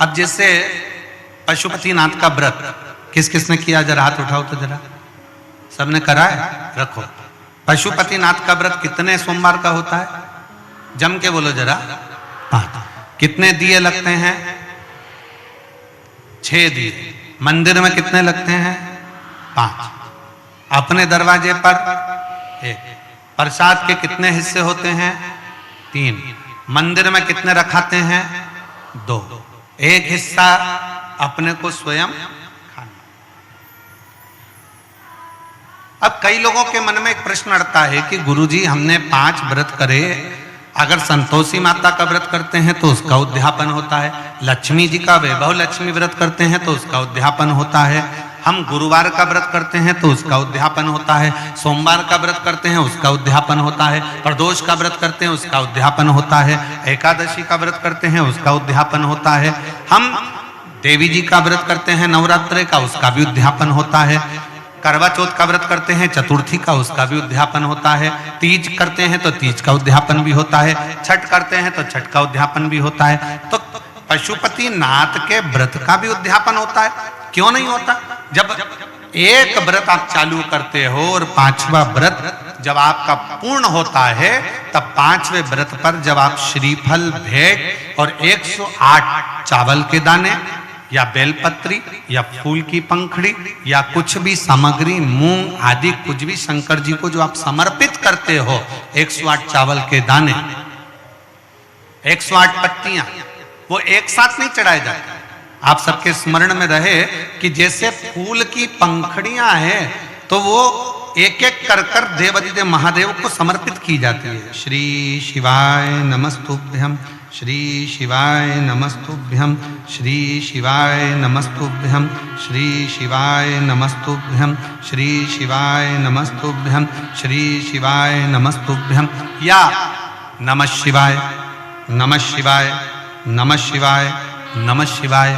अब जैसे पशुपतिनाथ का व्रत किस किसने किया, जरा हाथ उठाओ तो जरा। सबने करा है? रखो। पशुपतिनाथ का व्रत कितने सोमवार का होता है? जम के बोलो जरा। 5। कितने दिए लगते हैं? 6 दिए। मंदिर में कितने लगते हैं? 5। अपने दरवाजे पर 1। प्रसाद के कितने हिस्से होते हैं? 3। मंदिर में कितने रखाते हैं? 2। एक हिस्सा अपने को स्वयं खाना। अब कई लोगों के मन में एक प्रश्न अड़ता है कि गुरुजी हमने 5 व्रत करे, अगर संतोषी माता का व्रत करते हैं तो उसका उद्यापन होता है, लक्ष्मी जी का वैभव लक्ष्मी व्रत करते हैं तो उसका उद्यापन होता है, हम गुरुवार का व्रत करते हैं तो उसका उद्यापन होता है, सोमवार का व्रत करते हैं उसका उद्यापन होता है, प्रदोष का व्रत करते हैं उसका उद्यापन होता है, एकादशी का व्रत करते हैं उसका उद्यापन होता है, हम देवी जी का व्रत करते हैं नवरात्रि का उसका भी उद्यापन होता है, करवा चौथ का व्रत करते हैं चतुर्थी का उसका भी उद्यापन होता है, तीज करते हैं तो तीज का उद्यापन भी होता है, छठ करते हैं तो छठ का उद्यापन भी होता है। तो पशुपतिनाथ के व्रत का भी उद्यापन होता है, क्यों नहीं होता? जब एक व्रत आप चालू करते हो और 5वां व्रत जब आपका पूर्ण होता है, तब 5वें व्रत पर जब आप श्रीफल, भेंट और 108 चावल के दाने या बेलपत्री या फूल की पंखड़ी या कुछ भी सामग्री, मूंग आदि कुछ भी शंकर जी को जो आप समर्पित करते हो, 108 चावल के दाने, 108 पत्तियां, वो एक साथ नहीं चढ़ाए जाते। आप सबके स्मरण में रहे कि जैसे फूल की पंखड़ियां हैं तो वो एक एक कर कर देवाधिदेव महादेव को समर्पित की जाती है। श्री शिवाय नमस्तुभ्यम, श्री शिवाय नमस्तुभ्यम, श्री शिवाय नमस्तुभ्यम, श्री शिवाय नमस्तुभ्यम, श्री शिवाय नमस्तुभ्यम, श्री शिवाय नमस्तुभ्यम, या नमः शिवाय, नमः शिवाय, नमः शिवाय, नमः शिवाय।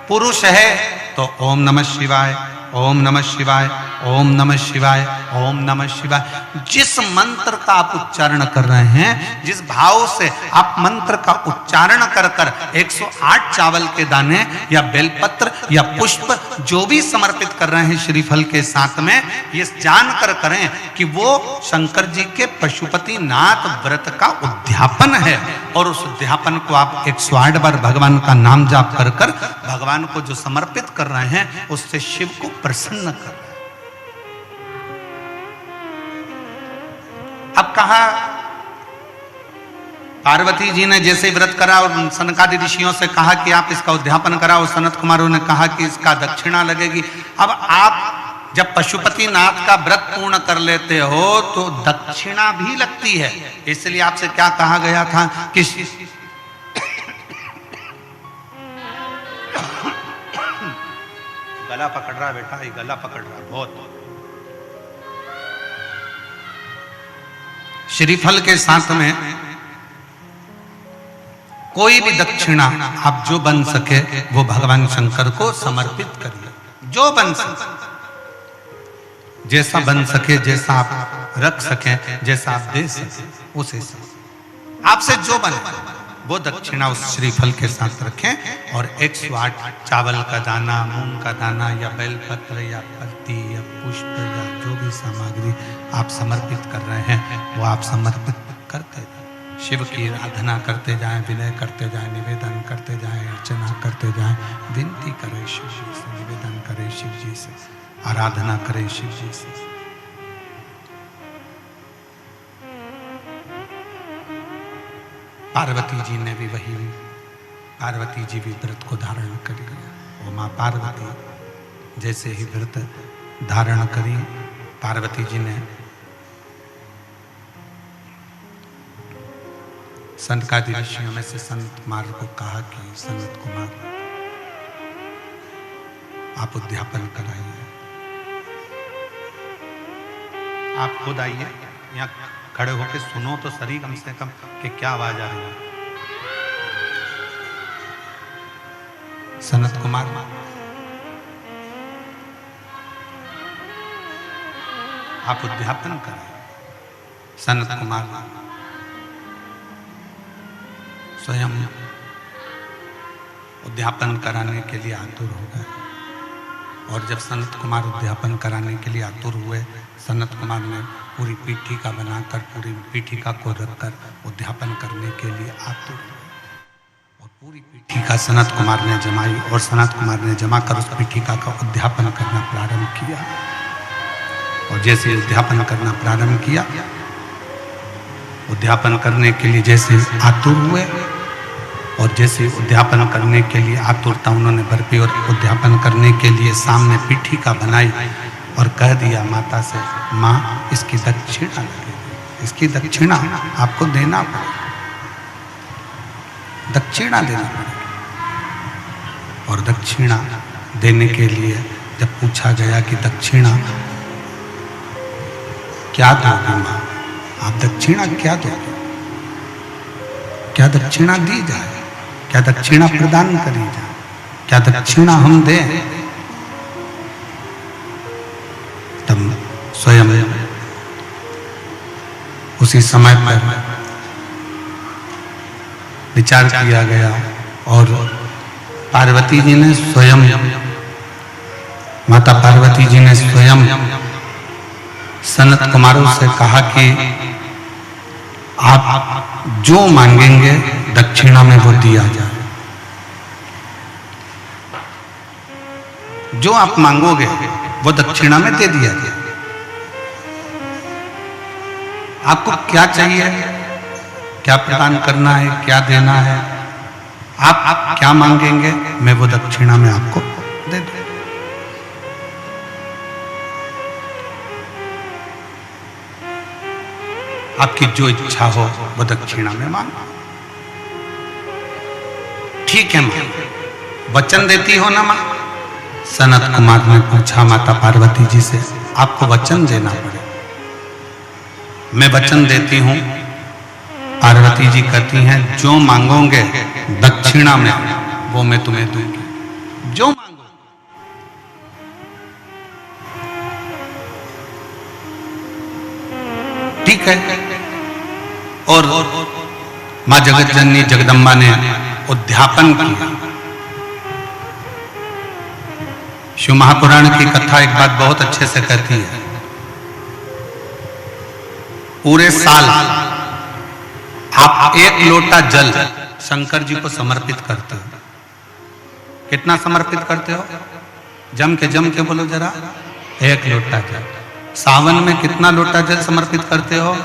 पुरुष है तो ओम नमः शिवाय, ओम नमः शिवाय, ओम नमः शिवाय, ओम नमः शिवाय। जिस मंत्र का आप उच्चारण कर रहे हैं, जिस भाव से आप मंत्र का उच्चारण कर कर 108 चावल के दाने या बेलपत्र या पुष्प जो भी समर्पित कर रहे हैं श्रीफल के साथ में, ये जानकर करें कि वो शंकर जी के पशुपतिनाथ व्रत का उद्यापन है। और उस उद्यापन को आप 108 बार भगवान का नाम जाप कर कर भगवान को जो समर्पित कर रहे हैं, उससे शिव को प्रसन्न कर रहे हैं। अब कहा पार्वती जी ने जैसे व्रत करा और सनकादि ऋषियों से कहा कि आप इसका उद्यापन कराओ, सनत कुमारों ने कहा कि इसका दक्षिणा लगेगी। अब आप जब पशुपतिनाथ का व्रत पूर्ण कर लेते हो तो दक्षिणा भी लगती है। इसलिए आपसे क्या कहा गया था कि गला पकड़ रहा बेटा, ये गला पकड़ रहा बहुत। श्रीफल के साथ में कोई भी दक्षिणा आप जो बन सके वो भगवान शंकर को समर्पित करिए, जो बन सके, जैसा बन सके, जैसा आप रख सके, जैसा आप दे सके, उस हिसाब आपसे जो बने वो दक्षिणा उस श्रीफल के साथ रखें। और 108 चावल का दाना, मूंग का दाना या बेलपत्र या पत्ती या पुष्प या जो भी सामग्री आप समर्पित कर रहे हैं वो आप समर्पित करते जाएं, शिव की आराधना करते जाएं, विनय करते जाएं, निवेदन करते जाएं, अर्चना करते जाएं, विनती करें शिव जी से, निवेदन करें शिव जी से, आराधना करें शिव जी से। पार्वती जी ने भी वही, पार्वती जी भी व्रत को धारण कर लिया। वो माँ पार्वती जैसे ही व्रत धारण करी, पार्वती जी ने सनकादि ऋषियों में से संत कुमार को कहा कि संत कुमार आप उद्यापन कराइए, आप खुद आइए, यहाँ खड़े होकर सुनो तो सही कम से कम कि क्या आवाज आ रही है। सनत कुमार आप उद्यापन करें। सनत कुमार स्वयं उद्यापन कराने के लिए आतुर हो गए। और जब सनत कुमार उद्यापन कराने के लिए आतुर हुए, सनत कुमार ने पूरी पीठिका बनाकर, पूरी पीठिका को रखकर उद्यापन करने के लिए आतुर हुए। और पूरी पीठिका सनत कुमार ने जमाई और सनत कुमार ने जमाकर उस पीठिका का उद्यापन करना प्रारंभ किया। और जैसे उद्यापन करना प्रारंभ किया, उद्यापन करने के लिए जैसे आतुर हुए और जैसे उद्यापन करने के लिए आतुरता उन्होंने बरपी और उद्यापन करने के लिए सामने पीठिका बनाई और कह दिया माता से, माँ इसकी दक्षिणा लगेगी, इसकी दक्षिणा आपको देना पड़ेगा, दक्षिणा देना पड़ेगा। और दक्षिणा देने के लिए जब पूछा गया कि दक्षिणा क्या दोगे माँ, आप दक्षिणा क्या दोगे, क्या दक्षिणा दी जाए, क्या दक्षिणा प्रदान करी जाए, क्या दक्षिणा हम दें। तब स्वयं उसी समय पर विचार किया गया और पार्वती जी ने स्वयं, माता पार्वती जी ने स्वयं सनत कुमारों से कहा कि आप जो मांगेंगे दक्षिणा में वो दिया जाए, जो आप मांगोगे वो दक्षिणा में दे दिया जाए। आपको क्या चाहिए, क्या प्रदान करना है, क्या देना है, आप क्या मांगेंगे मैं वो दक्षिणा में आपको दे दूं। आपकी जो इच्छा हो वो दक्षिणा में मांगो। ठीक है मां, वचन देती हो ना मां? सनत कुमार ने पूछा माता पार्वती जी से, आपको वचन देना पड़े। मैं वचन देती हूं। पार्वती जी कहती हैं, जो मांगोगे दक्षिणा में वो मैं तुम्हें दूंगी, जो मांगो। ठीक है। और मां जगत जननी जगदम्बा ने उद्यापन किया। शिव महापुराण की कथा एक बात बहुत अच्छे से कहती है, पूरे साल आप एक लोटा जल शंकर जी को समर्पित करते हो। कितना समर्पित करते हो? जम के बोलो जरा। एक लोटा जल। सावन में कितना लोटा जल समर्पित करते हो?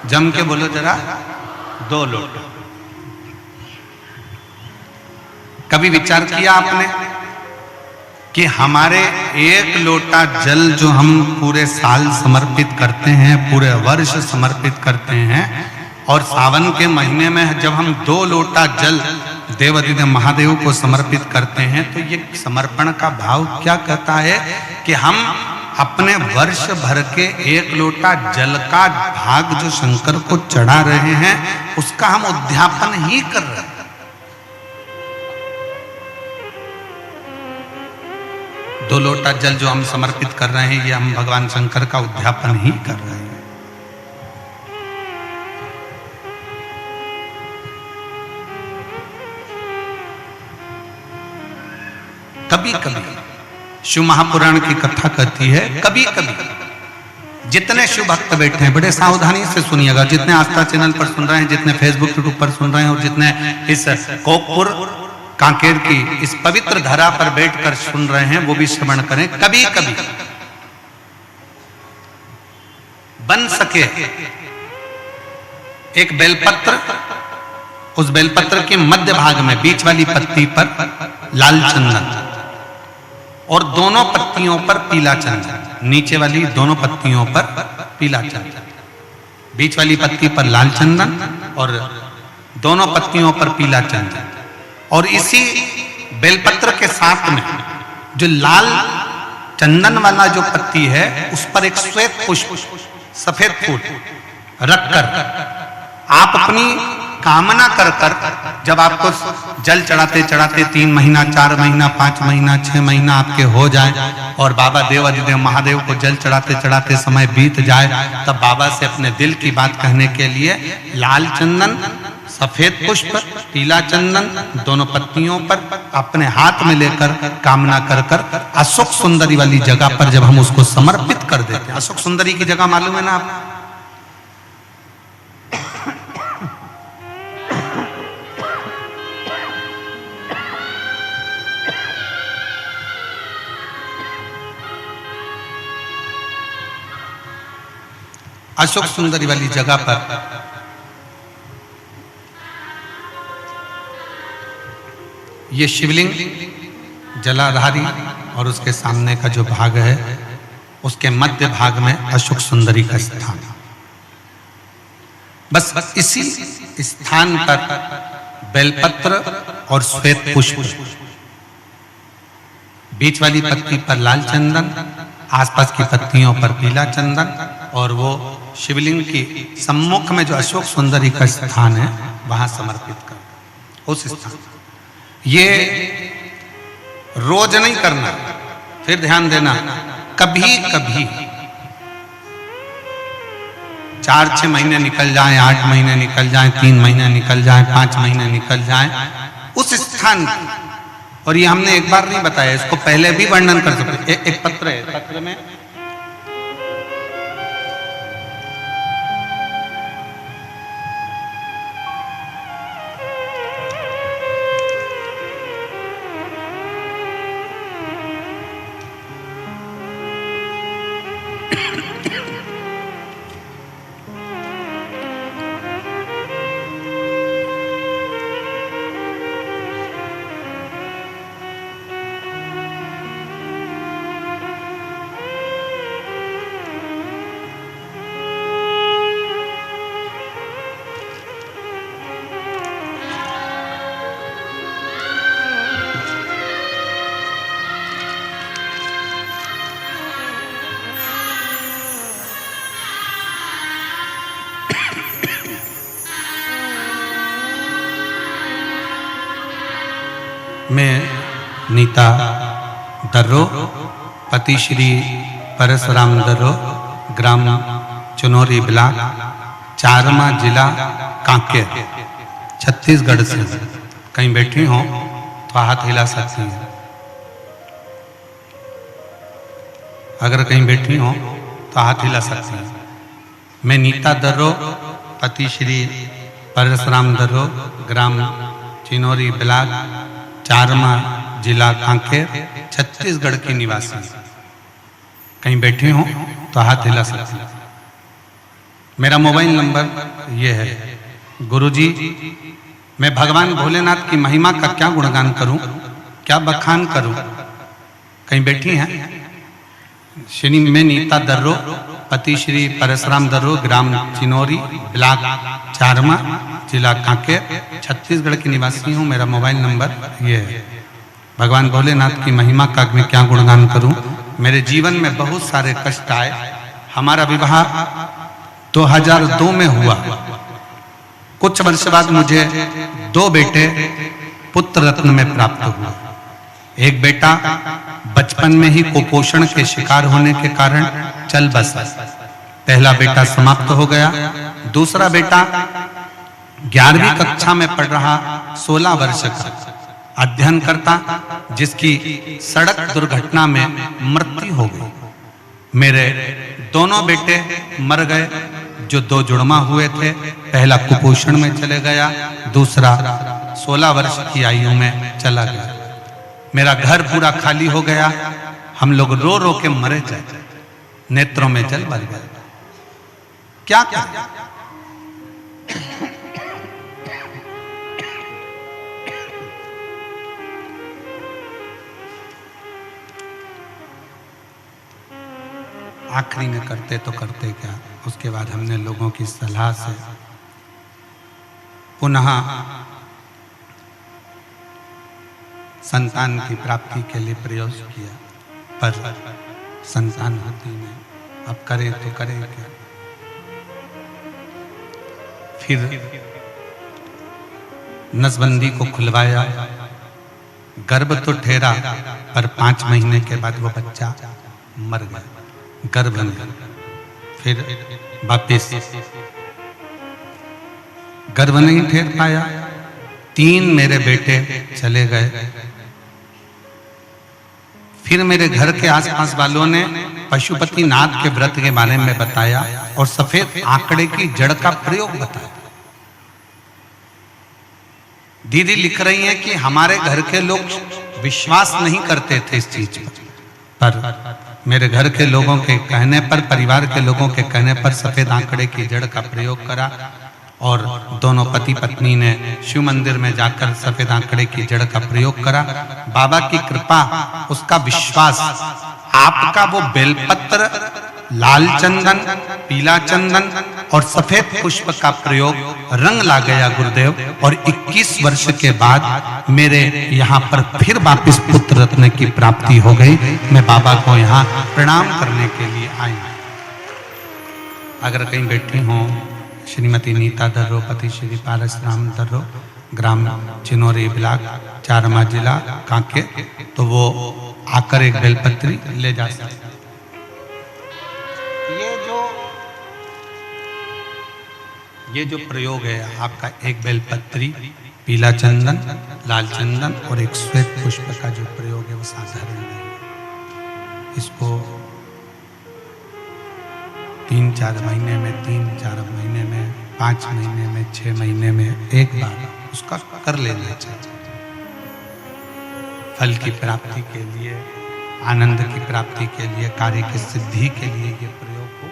जम के बोलो जरा। 2 लोटा। कभी विचार किया आपने कि हमारे 1 लोटा जल जो हम पूरे साल समर्पित करते हैं, पूरे वर्ष समर्पित करते हैं, और सावन के महीने में जब हम 2 लोटा जल देवाधिदेव महादेव को समर्पित करते हैं, तो ये समर्पण का भाव क्या कहता है कि हम अपने वर्ष भर के 1 लोटा जल का भाग जो शंकर को चढ़ा रहे हैं, उसका हम उद्यापन ही कर रहे हैं। 2 लोटा जल जो हम समर्पित कर रहे हैं, ये हम भगवान शंकर का उद्यापन ही कर रहे हैं। कभी कभी शिव महापुराण की कथा कहती है, कभी कभी जितने शिव भक्त बैठे हैं, बड़े सावधानी से सुनिएगा, जितने आस्था चैनल पर सुन रहे हैं, जितने फेसबुक यूट्यूब पर सुन रहे हैं, और जितने इस कोकपुर कांकेर की इस पवित्र धरा पर बैठकर सुन रहे हैं, वो भी श्रवण करें। कभी कभी बन सके एक बेलपत्र, उस बेलपत्र के मध्य भाग में बीच वाली पत्ती पर लाल चंदन और दोनों पत्तियों पर पीला चंदन, नीचे वाली दोनों पत्तियों पर पीला चंदन, बीच वाली पत्ती पर लाल चंदन और दोनों पत्तियों पर पीला चंदन। और इसी बेलपत्र के साथ में जो लाल चंदन वाला जो पत्ती है, उस पर एक श्वेत पुष्प, सफेद फूल रखकर आप अपनी कामना कर जब आपको जल चढ़ाते चढ़ाते 3 महीना, 4 महीना, 5 महीना, 6 महीना आपके हो जाए और बाबा देवाधिदेव महादेव को जल चढ़ाते चढ़ाते समय बीत जाए, तब बाबा से अपने दिल की बात कहने के लिए लाल चंदन, सफेद पुष्प, पीला चंदन दोनों पत्तियों पर अपने हाथ में लेकर कामना कर कर अशोक सुंदरी वाली जगह पर जब हम उसको समर्पित कर देते हैं, अशोक सुंदरी की जगह मालूम है ना आप? अशोक सुंदरी वाली जगह पर ये शिवलिंग जलाधारी और उसके सामने का जो भाग है उसके मध्य भाग में अशोक सुंदरी का स्थान। बस इसी स्थान पर बेलपत्र और श्वेत पुष्प, बीच वाली पत्ती पर लाल चंदन, आसपास की पत्तियों पर पीला चंदन और वो शिवलिंग की सम्मुख में जो अशोक सुंदरी का स्थान है वहां समर्पित कर। उस स्थान ये रोज नहीं करना, फिर ध्यान देना, कभी कभी 4-6 महीने निकल जाएं, 8 महीने निकल जाएं, 3 महीने निकल जाएं, 5 महीने निकल जाएं, उस स्थान और ये हमने एक बार नहीं बताया, इसको पहले भी वर्णन कर सकते। एक पत्र है, पत्र में मैं नीता दर्रो, पति श्री परशुराम दर्रो, ग्राम चुनौरी ब्लॉक, चारमा जिला कांकेर, छत्तीसगढ़ से कहीं बैठी हो तो हाथ हिला सकती हैं। अगर कहीं बैठी हो तो हाथ हिला सकती हैं। मैं नीता दर्रो, पति श्री परशुराम दर्रो, ग्राम चिनौरी ब्लॉक, चारमा जिला कांकेर, छत्तीसगढ़ की निवासी। कहीं बैठे हो तो हाथ हिला सकते हैं। मेरा मोबाइल नंबर ये है। गुरुजी, मैं भगवान भोलेनाथ की महिमा का क्या गुणगान करूं, क्या बखान करूं? कहीं बैठी हैं? श्री मैं नीता दर्रो, पति श्री परशुराम दर्रो, ग्राम चिनौरी ब्लॉक, चारमा जिला कांकेर, छत्तीसगढ़ की निवासी हूँ। मेरा मोबाइल नंबर ये है। भगवान भोलेनाथ की महिमा का मैं क्या गुणगान करूं? मेरे जीवन में बहुत सारे कष्ट आए। हमारा विवाह 2002 में हुआ। कुछ वर्ष बाद मुझे 2 बेटे पुत्र रत्न में प्राप्त हुए। एक बेटा बचपन में ही कुपोषण के शिकार होने के कारण चल बसा। पहला बेटा समाप्त हो गया। दूसरा बेटा 11वीं कक्षा में पढ़ रहा, 16 वर्ष का अध्ययन करता, जिसकी सड़क दुर्घटना में मृत्यु हो गई। मेरे दोनों बेटे मर गए। जो 2 जुड़वा हुए थे, पहला कुपोषण में चले गया, दूसरा 16 वर्ष की आयु में चला गया। मेरा घर पूरा खाली हो गया। हम लोग रो रो के मरे जाते, नेत्रों में जल भर गया। क्या करें? आखिरी में करते तो करते क्या, उसके बाद हमने लोगों की सलाह से पुनः संतान की प्राप्ति के लिए प्रयास किया, पर संतान होती नहीं। अब करें तो करें क्या? फिर नसबंदी को खुलवाया। गर्भ तो ठहरा, पर 5 महीने के बाद वो बच्चा मर गया, गर्भ में। फिर वापिस गर्भ नहीं ठहर पाया। 3 मेरे बेटे चले गए। फिर मेरे घर के आसपास वालों ने पशुपति नाथ के व्रत के बारे में बताया और सफेद आंकड़े की जड़ का प्रयोग बताया। दीदी लिख रही हैं कि हमारे घर के लोग विश्वास नहीं करते थे इस चीज पर मेरे घर के लोगों के कहने पर, परिवार के लोगों के कहने पर सफेद आंकड़े की जड़ का प्रयोग करा और दोनों पति पत्नी ने शिव मंदिर में जाकर सफेद आंकड़े की जड़ का प्रयोग करा। बाबा की कृपा, उसका विश्वास, आपका वो बेलपत्र, लाल चंदन, पीला चंदन और सफेद पुष्प का प्रयोग रंग ला गया गुरुदेव। और 21 वर्ष के बाद मेरे यहाँ पर फिर वापस पुत्र रत्न की प्राप्ति हो गई। मैं बाबा को यहाँ प्रणाम करने के लिए आई। अगर कहीं बैठी हो श्रीमती नीता दर्रो, पति श्री पारस राम दर्रो, ग्राम चिनोरी ब्लॉक, चारमा जिला कांके, तो वो आकर एक बेलपत्री ले जा सकते। ये जो प्रयोग है आपका, एक बेलपत्री, पीला चंदन, लाल चंदन और एक श्वेत पुष्प का जो प्रयोग है वो साधारण नहीं है। इसको 3-4 महीने में, 3-4 महीने में, 5 महीने में, 6 महीने में एक बार उसका कर लेना चाहिए। फल की प्राप्ति के लिए, आनंद की प्राप्ति के लिए, कार्य की सिद्धि के लिए ये प्रयोग हो।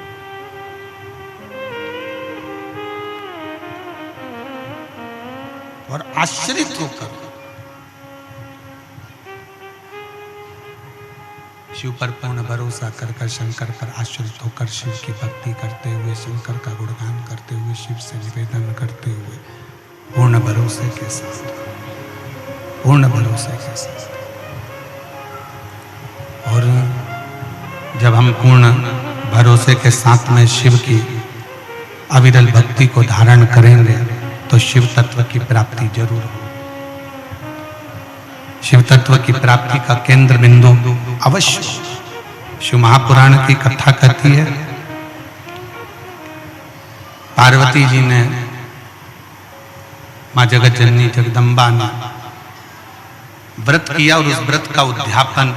और आश्चर्य होकर शिव पर पूर्ण भरोसा कर शंकर पर आश्रित होकर शिव की भक्ति करते हुए, शंकर का गुणगान करते हुए, शिव से निवेदन करते हुए, पूर्ण भरोसे के साथ, पूर्ण भरोसे के साथ। और जब हम पूर्ण भरोसे के साथ में शिव की अविरल भक्ति को धारण करेंगे तो शिव तत्व की प्राप्ति जरूर हो। शिव तत्व की प्राप्ति का केंद्र बिंदु अवश्य। शिव महापुराण की कथा कहती है, पार्वती जी ने, मां जगत जननी जगदम्बा ने व्रत किया और उस व्रत का उद्यापन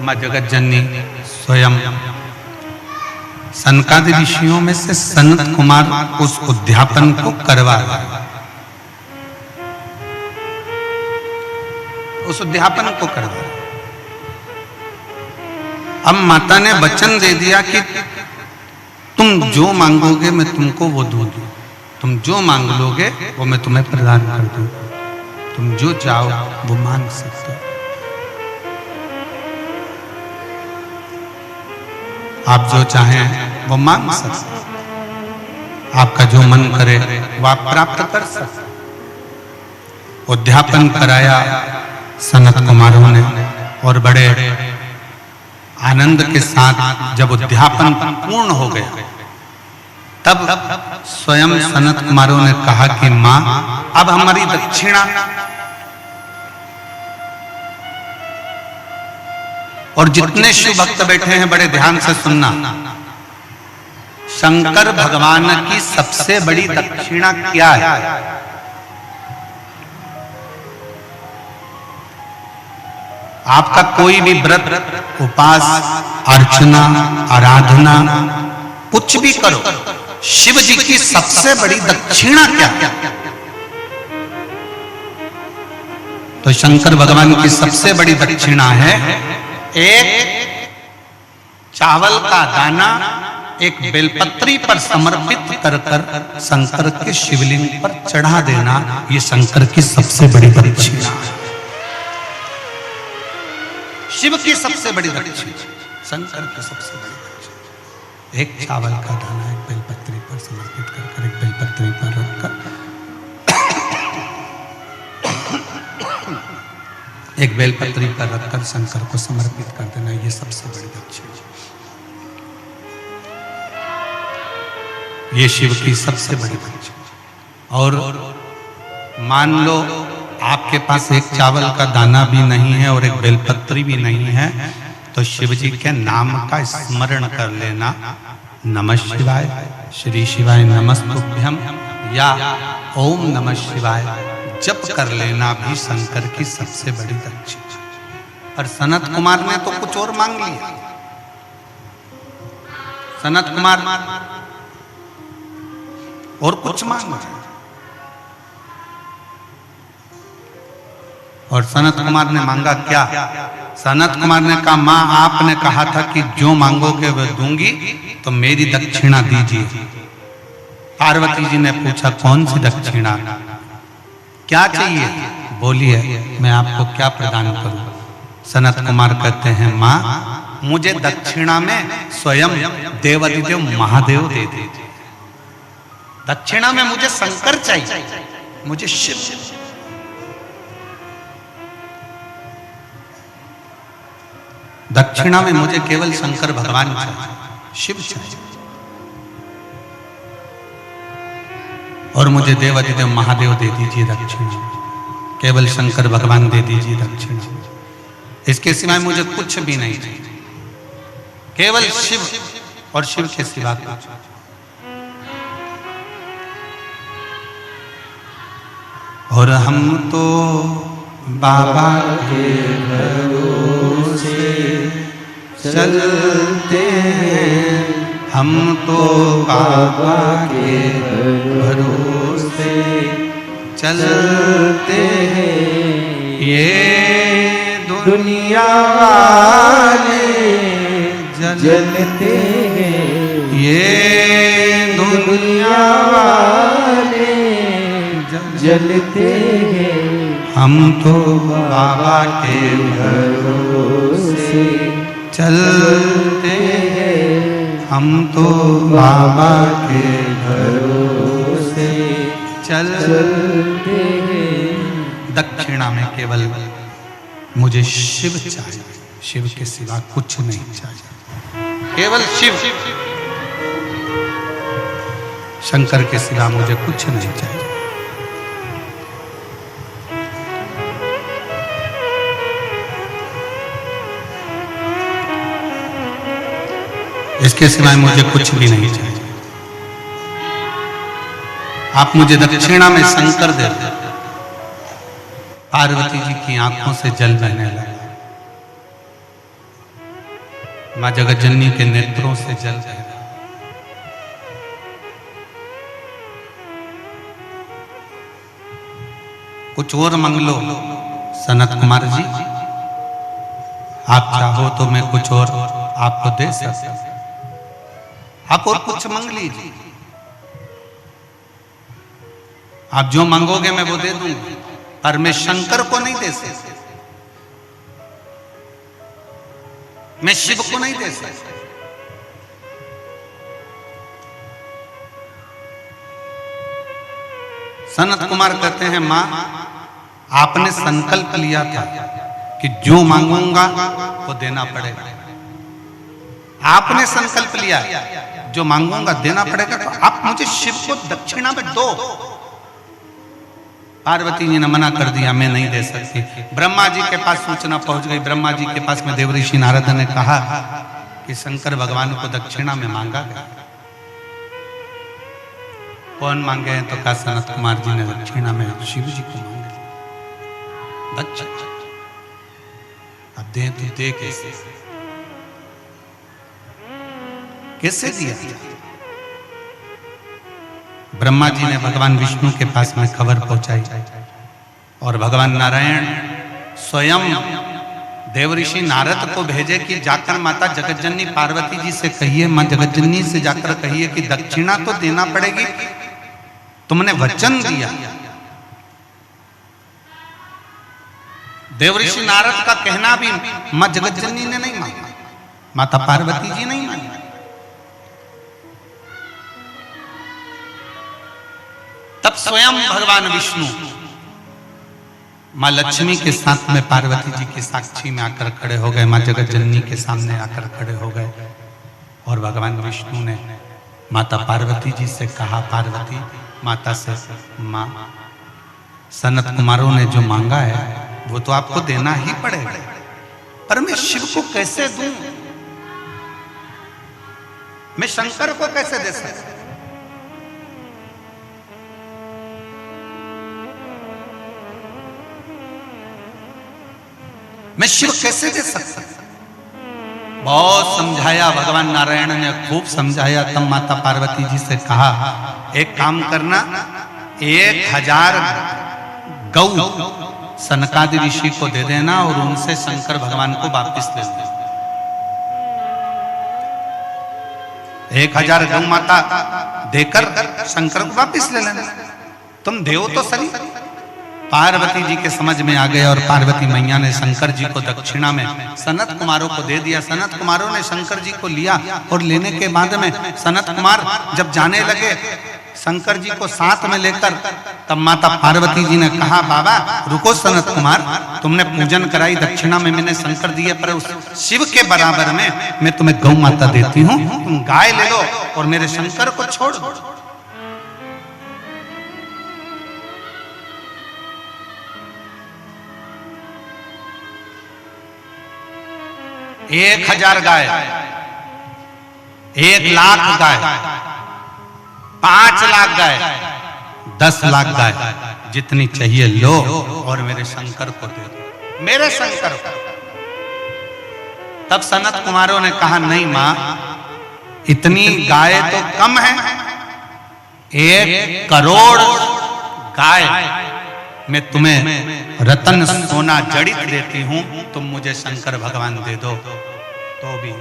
मां जगत जननी स्वयं सनकादि ऋषियों में से सनत कुमार उस उद्यापन को करवा रहा, उस उद्यापन को करवा। अब माता ने वचन दे दिया कि तुम जो मांगोगे मैं तुमको वो दूंगी, तुम जो मांग लोगे वो मैं तुम्हें प्रदान कर दूंगी, तुम जो चाहो वो मांग सकते हो। आप जो चाहें वो मांग सकते, आपका जो मन करे वो आप प्राप्त कर सकते। उद्यापन कराया सनत कुमारों ने और बड़े आनंद के साथ जब उद्यापन पूर्ण हो गया तब स्वयं सनत कुमारों ने कहा कि मां, अब हमारी दक्षिणा। और जितने शिव भक्त बैठे हैं बड़े ध्यान से सुनना, शंकर भगवान की सबसे बड़ी दक्षिणा क्या है? आपका कोई भी व्रत, उपास, अर्चना, आराधना कुछ भी करो, शिव जी की सबसे बड़ी दक्षिणा क्या है? तो शंकर भगवान की सबसे बड़ी दक्षिणा है एक चावल का दाना एक बेलपत्री पर समर्पित कर कर शंकर के शिवलिंग पर चढ़ा देना। ये शंकर की सबसे बड़ी दक्षिणा है, शिव की सबसे बड़ी दक्षिणा, शंकर की सबसे बड़ी दक्षिणा। एक चावल का दाना एक बेलपत्री पर समर्पित कर कर, एक बेलपत्री पर रखकर एक बेलपत्री पर रखकर शंकर को समर्पित कर देना, ये सबसे बड़ी दक्षिणा। ये शिव की सबसे बड़ी दक्षिणा। और मान लो आपके पास एक चावल का दाना भी नहीं है और एक बेलपत्री भी नहीं है, तो शिव जी के नाम का स्मरण कर लेना, नमः शिवाय, श्री शिवाय नमस्तुभ्यम, या ओम नमः शिवाय जप कर लेना भी शंकर की सबसे बड़ी दक्षिणा। और सनत कुमार ने तो कुछ और मांग लिया। सनत कुमार और कुछ मांग लिया। और सनत कुमार ने मांगा क्या? सनत कुमार ने कहा, मां आपने कहा था कि जो मांगोगे वह दूंगी, तो मेरी दक्षिणा दीजिए। पार्वती जी ने पूछा, कौन सी दक्षिणा, क्या चाहिए? बोलिए, मैं आपको क्या प्रदान करूं? सनत कुमार कहते हैं, मां मुझे दक्षिणा में स्वयं देवादिदेव महादेव दे दीजिए। दक्षिणा में मुझे शंकर चाहिए, मुझे शिव। दक्षिणा में मुझे केवल शंकर भगवान चाहिए, शिव चाहिए। और मुझे देवादिदेव महादेव दे दीजिए दक्षिणा, केवल शंकर भगवान दे दीजिए दक्षिणा। इसके सिवाय मुझे कुछ भी नहीं चाहिए, केवल शिव और शिव के सिवा कुछ। और हम तो बाबा के भरोसे चलते हैं, हम तो बाबा के भरोसे चलते हैं। ये दुनिया वाले जलते हैं, ये दुनिया वाले जलते हैं। हम तो बाबा के भरोसे चलते हैं, हम तो बाबा के भरोसे चलते हैं। दक्षिणा में केवल मुझे शिव चाहिए, शिव के सिवा कुछ नहीं चाहिए, केवल शिव। शंकर के सिवा मुझे कुछ नहीं चाहिए। इसके सिवाय मुझे कुछ भी नहीं चाहिए। आप मुझे दक्षिणा में शंकर दे दो। पार्वती जी की आंखों से जल बहने लगा, मां जगतजननी के नेत्रों से जल बह रहा। कुछ और मांग लो सनत कुमार जी, आप चाहो तो मैं कुछ और आपको दे सकता हूं। आप और कुछ मांग लीजिए, आप जो मांगोगे मैं वो दे दूंगा, पर मैं शंकर को नहीं दे सकता, मैं शिव को नहीं दे सकता। सनत कुमार कहते हैं, मां आपने संकल्प लिया था कि जो मांगूंगा वो देना पड़ेगा। आपने संकल्प लिया जो मांगूंगा देना पड़ेगा, तो आप मुझे शिव को दक्षिणा में दो। पार्वती जी ने मना कर दिया, मैं नहीं दे सकती। ब्रह्मा जी के पास सूचना पहुंच गई। ब्रह्मा जी के पास में देवऋषि नारद ने कहा कि शंकर भगवान को दक्षिणा में मांगा गया। कौन मांगे हैं? तो कहा सनत कुमार जी ने दक्षिणा में शिव जी को मांगा। दक्षिणा अब दे तो दे कैसे, कैसे दिया? ब्रह्मा जी ने भगवान विष्णु के पास में खबर पहुंचाई और भगवान नारायण स्वयं देवऋषि नारद को भेजे कि जाकर माता जगतजननी पार्वती जी से कहिए, मां जगतजननी से जाकर कहिए कि दक्षिणा तो देना पड़ेगी, तुमने वचन दिया। देवऋषि नारद का कहना भी मां जगतजननी ने नहीं माना, माता पार्वती जी नहीं मानी। तब स्वयं भगवान विष्णु मां लक्ष्मी के साथ में पार्वती जी की साक्षी में आकर खड़े हो गए, मां जगतजननी के सामने आकर खड़े हो गए। और भगवान विष्णु ने माता पार्वती जी से कहा, पार्वती माता से, मां सनत कुमारों ने जो मांगा है वो तो आपको देना ही पड़ेगा, पर मैं शिव को कैसे दूं? मैं शंकर को कैसे दे सकता? मैं शिव कैसे दे सकता? बहुत समझाया भगवान नारायण ने, खूब समझाया। तब माता पार्वती जी से कहा, एक काम करना, 1000 गौ सनकादि ऋषि को दे देना और उनसे शंकर भगवान को वापिस ले लेना। 1000 गौ माता देकर शंकर को वापिस ले लेना। तुम देव तो सही। पार्वती जी के समझ में आ गया और पार्वती मैया ने शंकर जी को दक्षिणा में सनत कुमारों को दे दिया। सनत कुमारों ने शंकर जी को लिया और लेने के बाद में सनत कुमार जब जाने लगे शंकर जी को साथ में लेकर, तब माता पार्वती जी ने कहा, बाबा रुको सनत कुमार, तुमने पूजन कराई, दक्षिणा में मैंने शंकर दिए, पर उस शिव के बराबर में मैं तुम्हें गौ माता देती हूँ, तुम गाय ले लो और मेरे शंकर को छोड़ दो। 1000 गाय, 1,00,000 गाय, 5 लाख गाय, 10 लाख गाय, जितनी चाहिए लो और मेरे शंकर को दे दो, मेरे शंकर को। तब सनत कुमारों ने कहा, नहीं मां, इतनी गाय तो कम है, 1 करोड़ गाय मैं तुम्हें रतन सोना जड़ित देती हूं, तुम मुझे शंकर भगवान दे दो। तो भी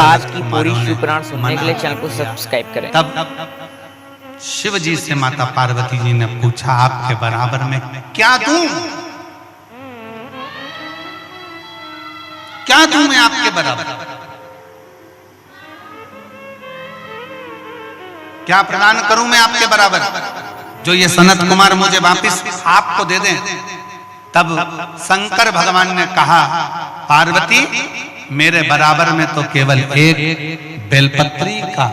आज की पूरी शिव पुराण सुनने के लिए चैनल को सब्सक्राइब करें। तब शिव जी से माता पार्वती जी ने पूछा, आपके बराबर में क्या दूं? क्या दूं मैं आपके बराबर? क्या प्रदान करूं मैं आपके बराबर जो ये सनत कुमार मुझे वापिस आपको दे दें? तब शंकर भगवान ने कहा, पार्वती मेरे बराबर में तो केवल एक बेलपत्री का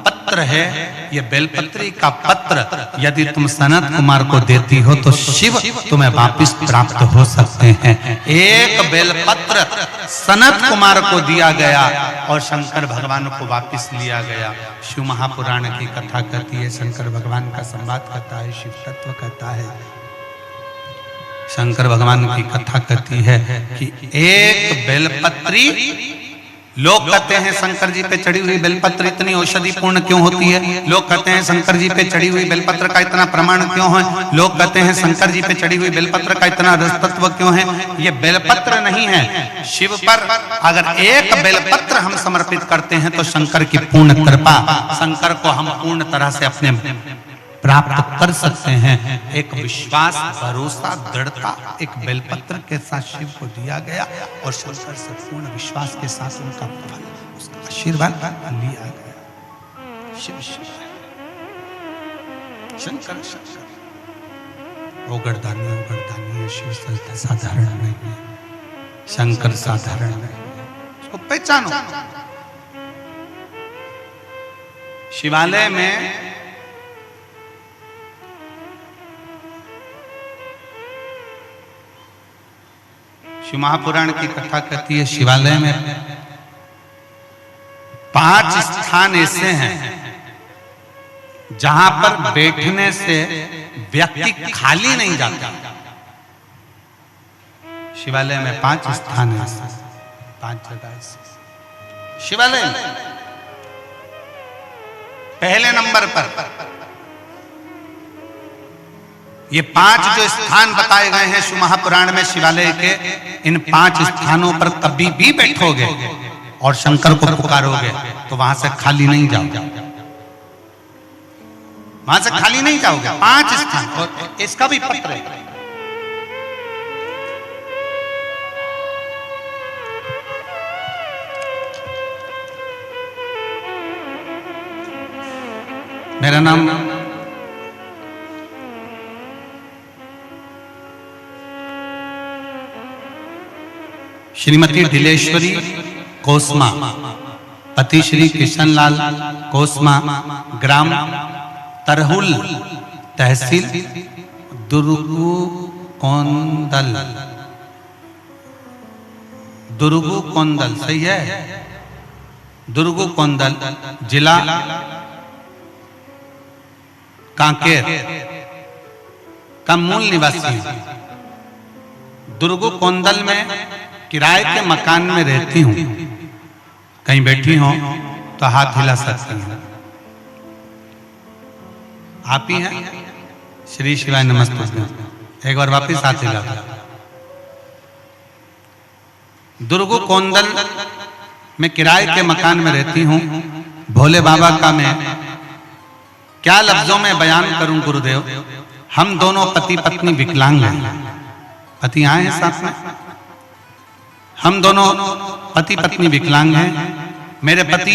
पत्र है। ये बेलपत्री का पत्र यदि तुम सनत कुमार को देती हो तो शिव तुम्हें वापिस प्राप्त हो सकते हैं। एक बेलपत्र सनत कुमार को दिया गया और शंकर भगवान को वापिस लिया गया। शिव महापुराण की कथा कहती है, शंकर भगवान का संवाद कहता है, शिव तत्व कहता है। शंकर भगवान की कथा कहती है कि एक बेलपत्री, लोग कहते हैं शंकर जी पे चढ़ी हुई बेलपत्र इतनी औषधि पूर्ण क्यों होती है? लोग कहते हैं शंकर जी पे चढ़ी हुई बेलपत्र का इतना प्रमाण क्यों है? लोग कहते हैं शंकर जी पे चढ़ी हुई बेलपत्र का इतना रस तत्व क्यों है? ये बेलपत्र नहीं है। शिव पर अगर एक बेलपत्र हम समर्पित करते हैं तो शंकर की पूर्ण कृपा, शंकर को हम पूर्ण तरह से अपने प्राप्त कर सकते हैं। एक विश्वास, भरोसा, दृढ़ता एक बेलपत्र के साथ शिव को दिया गया और शंकर से पूर्ण विश्वास के साथ उनका फल, उसका आशीर्वाद लिया गया। शिव शिव शंकर शंकर, ओगरदानी ओगरदानी, शिव साधारण नहीं है, शंकर साधारण नहीं है, उसको पहचानो। शिवालय में शिव महापुराण की कथा कहती है, शिवालय में 5 स्थान ऐसे हैं जहां पर बैठने से व्यक्ति खाली नहीं जाता। शिवालय में 5 स्थान है, 5 जगह ऐसे शिवालय में। पहले नंबर पर ये 5 जो स्थान बताए गए हैं शिव महापुराण में शिवालय के, इन 5 स्थानों पर कभी भी बैठोगे और शंकर को पुकारोगे तो वहां से खाली नहीं जाओगे, वहां से खाली नहीं जाओगे। 5 स्थान, और इसका भी पत्र है। मेरा नाम श्रीमती ढिलेश्वरी कोसमा, पति श्री कृष्णलाल कोसमा, ग्राम तरहुल, तहसील दुर्गुकोंदल, दुर्गुकोंदल सही है, दुर्गुकोंदल, जिला कांकेर का मूल निवासी। दुर्गुकोंदल में किराए के मकान में रहती हूँ, कहीं बैठी हो तो हाथ हिला सकती हैं। आप ही हैं? श्री शिवाय नमस्ते। एक बार वापिस हाथ हिला। दुर्गु कोंदल में किराए के मकान में रहती हूँ। भोले बाबा का मैं क्या लफ्जों में बयान करूं गुरुदेव। हम दोनों पति पत्नी विकलांग हैं। पति आए हैं साथ में। हम दोनों पति पत्नी विकलांग हैं। मेरे पति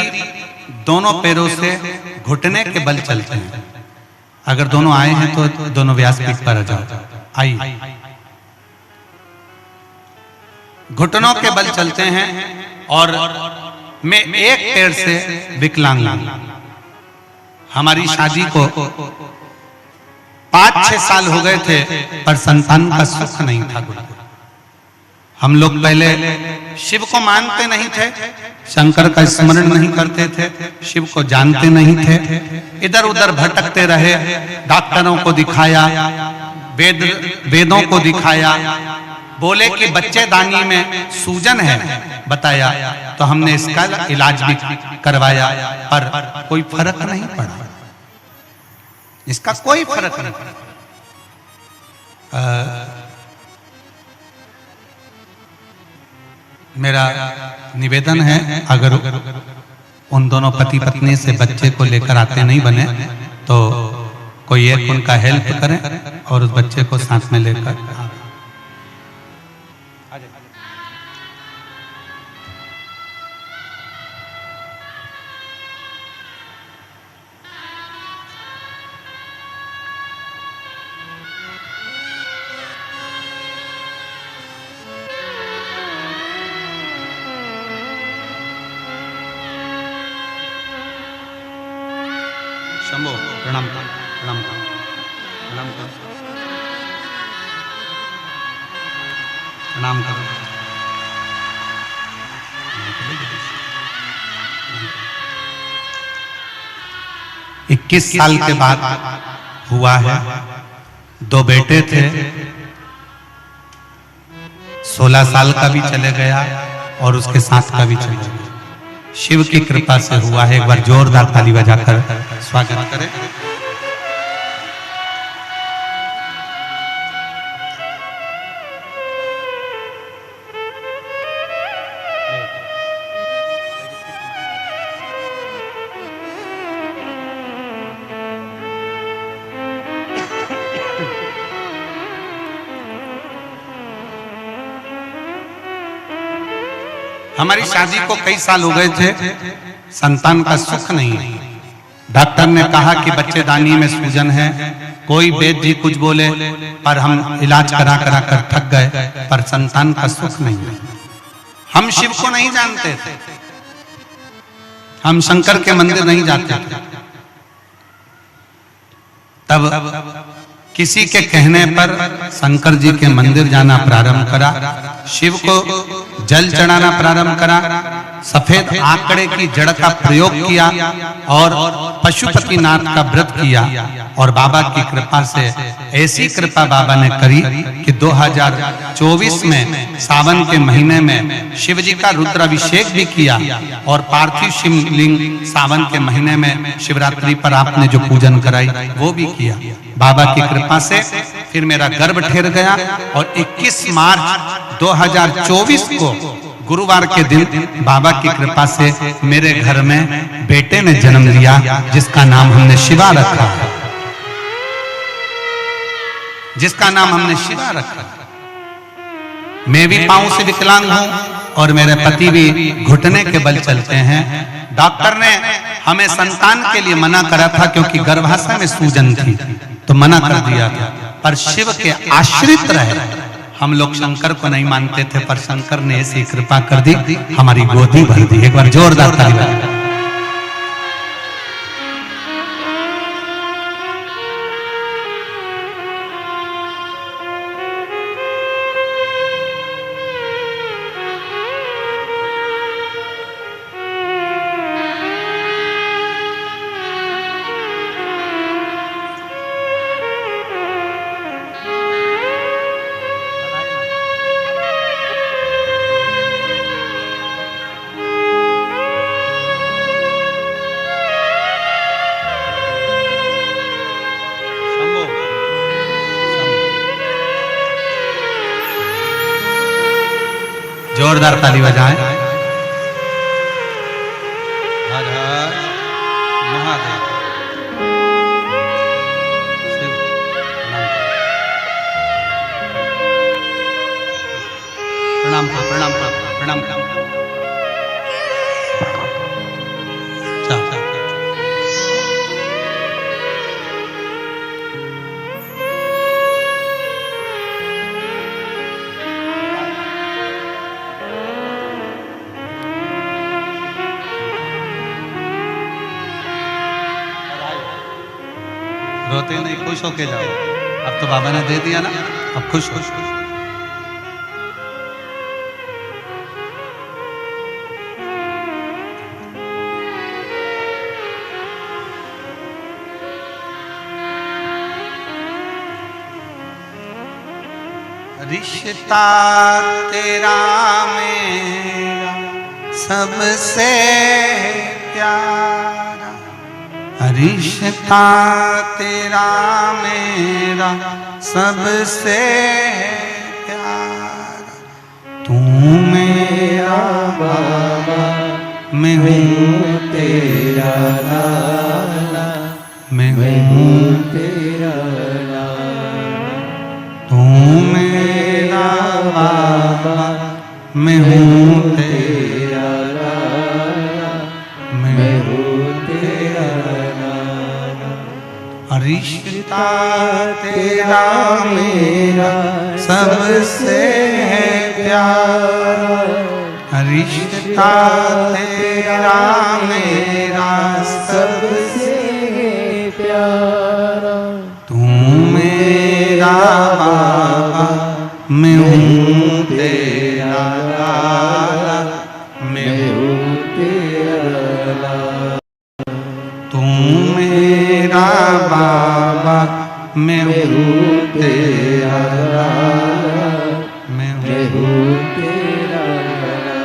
दोनों पैरों से घुटने के बल चलते हैं। अगर दोनों आए हैं तो दोनों व्यासपीठ पर आ जाओ। आइए। घुटनों के बल चलते हैं और मैं एक पैर से विकलांग हूं। हमारी शादी को 5-6 साल हो गए थे पर संतान का सुख नहीं था। हम लोग पहले शिव को मानते नहीं थे, शंकर का स्मरण नहीं करते थे, शिव को जानते नहीं थे, इधर उधर भटकते रहे। डॉक्टरों को दिखाया, वेदों को दिखाया, बोले कि बच्चेदानी में सूजन है, बताया तो हमने इसका इलाज भी करवाया पर कोई फर्क नहीं पड़ा। इसका कोई फर्क नहीं पड़ा। मेरा निवेदन है, अगर उन दोनों पति पत्नी से बच्चे को लेकर आते नहीं बने तो कोई एक उनका हेल्प करे और उस बच्चे को साथ में लेकर। शंभो प्रणाम प्रणाम प्रणाम करो प्रणाम करो। 21 साल के बाद हुआ है। 2 बेटे थे। 16 साल का भी चले गया और उसके 7 का भी चले गया। शिव की कृपा से हुआ है। एक बार जोरदार ताली बजाकर स्वागत करें। हमारी शादी को कई साल हो गए थे, संतान का सुख नहीं। डॉक्टर ने कहा कि बच्चेदानी में सूजन है। कोई वैद्य जी कुछ बोले पर हम इलाज करा करा कर थक गए पर संतान का सुख नहीं। हम शिव को नहीं जानते थे, हम शंकर के मंदिर नहीं जाते थे। तब किसी के कहने पर शंकर जी के मंदिर जाना प्रारंभ करा, शिव को जल चढ़ाना प्रारंभ करा, सफेद आंकड़े की जड़ का प्रयोग किया और पशुपतिनाथ का व्रत किया। और बाबा की कृपा से ऐसी कृपा बाबा ने करी कि 2024 में सावन के महीने में शिव जी का रुद्राभिषेक भी किया और पार्थिव शिवलिंग सावन के महीने में शिवरात्रि पर आपने जो पूजन कराई वो भी किया। बाबा की कृपा से फिर मेरा गर्भ ठहर गया और 21 मार्च 2024 को गुरुवार के दिन बाबा की कृपा से मेरे घर में बेटे ने जन्म लिया जिसका नाम हमने शिवा रखा, जिसका नाम हमने शिवा रखा। मैं भी पांव से विकलांग हूं और मेरे पति भी घुटने के बल चलते हैं। डॉक्टर ने हमें संतान के लिए मना करा था क्योंकि गर्भाशय में सूजन थी तो मना कर दिया था, पर शिव के आश्रित रहे। हम लोग शंकर को नहीं मानते थे पर शंकर ने ऐसी कृपा कर दी, हमारी गोदी भर दी। एक बार जोरदार ताली बजाएं। जोरदार ताली बजाएं। हर हर महादेव। शिव प्रणाम करो, प्रणाम करो, प्रणाम करो। चल, चल, चल। रोते नहीं, खुश होके जाओ। अब तो बाबा ने दे दिया ना, अब खुश खुश खुश। रिश्ता तेरा मेरा सबसे प्यारा, रिश्ता तेरा मेरा सबसे प्यारा, तू मेरा बाबा मैं हूँ तेरा लाला, मैं हूँ तेरा लाला, तू मेरा बाबा मैं हूँ तेरा लाला, मैं हूँ तेरा लाला, रिश्ता तेरा मेरा सबसे प्यारा, रिश्ता तेरा मेरा सबसे प्यारा, तू मेरा बाबा मैं हूँ तेरा लाला, मैं हूँ तेरा लाला, तू मेरा बाबा मैं हूँ तेरा लाला, मैं हूँ तेरा लाला।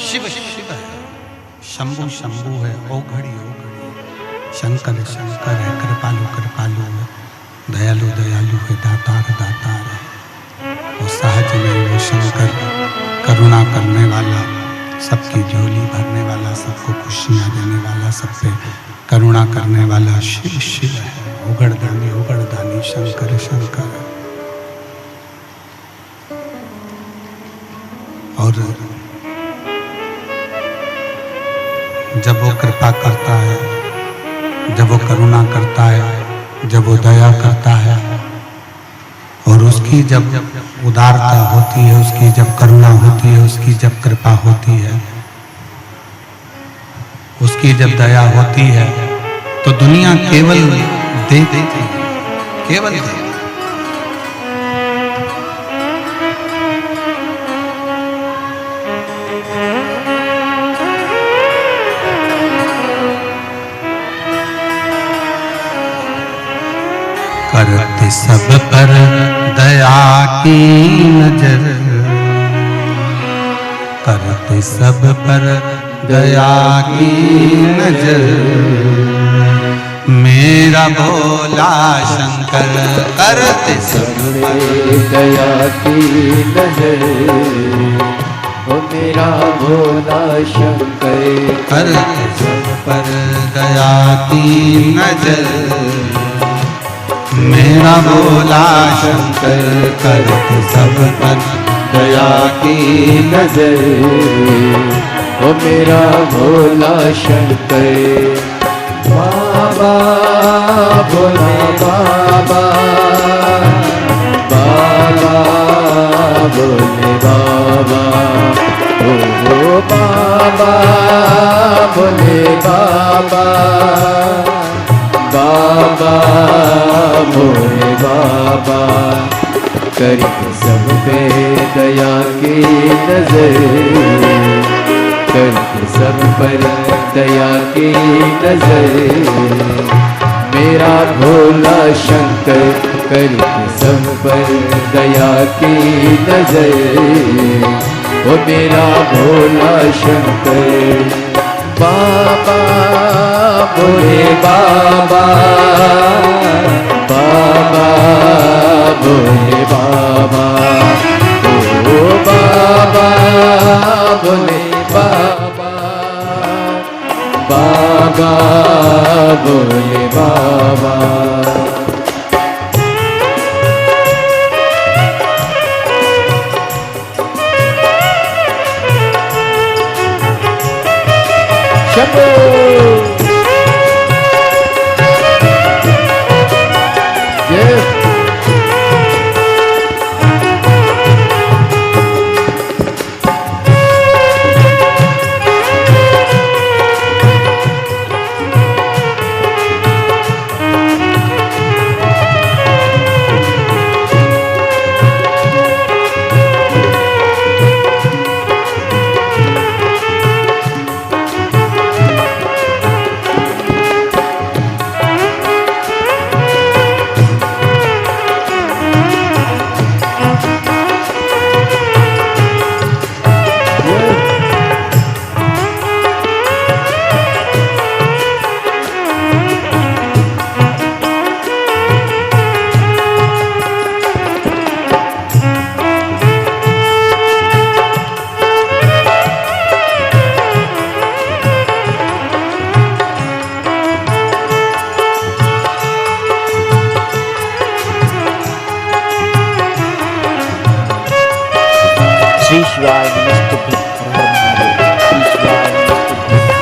शिव शिव है, शंभु शंभु है, ओ घड़ी ओ घड़ी, शंकर शंकर है, कृपालु कृपालु है, दयालु दयालु है, दातार दातार है, वो सहज में वो शंकर, करुणा करने वाला, सबकी झोली भरने वाला, सबको खुशियाँ देने वाला, सब पे करुणा करने वाला शिव शिव है, उगड़दानी शंकर शंकर। और जब वो कृपा करता है, जब वो करुणा करता है, जब वो दया करता है, और उसकी जब उदारता होती है, उसकी जब करुणा होती है, उसकी जब कृपा होती है, उसकी जब दया होती है, तो दुनिया केवल देखती है, केवल देखती। करते सब पर दया की नजर, करते सब पर दया की नजर, मेरा भोला शंकर करते सब पर दया की नजर, ओ मेरा भोला शंकर करते सब पर दया की नजर, मेरा भोला शंकर करते सब पर दया की नजर, ओ मेरा भोला शंकर। बाबा भोला बाबा, बाबा भोले बाबा, ओ बाबा भोले बाबा, बाबा भोले बाबा, करके सब पे दया की नजर, करके सब पर दया की नजर, मेरा भोला शंकर करके सब पर दया की नजर। ओ मेरा भोला शंकर बाबा भोले बाबा, बाबा भोले बाबा, ओ बाबा भोले बाबा, बाबा भोले बाबा। शंभो जय श्री शिवाय नमस्तुभ्यं, हर हर महादेव। श्री शिवाय नमस्तुभ्यं।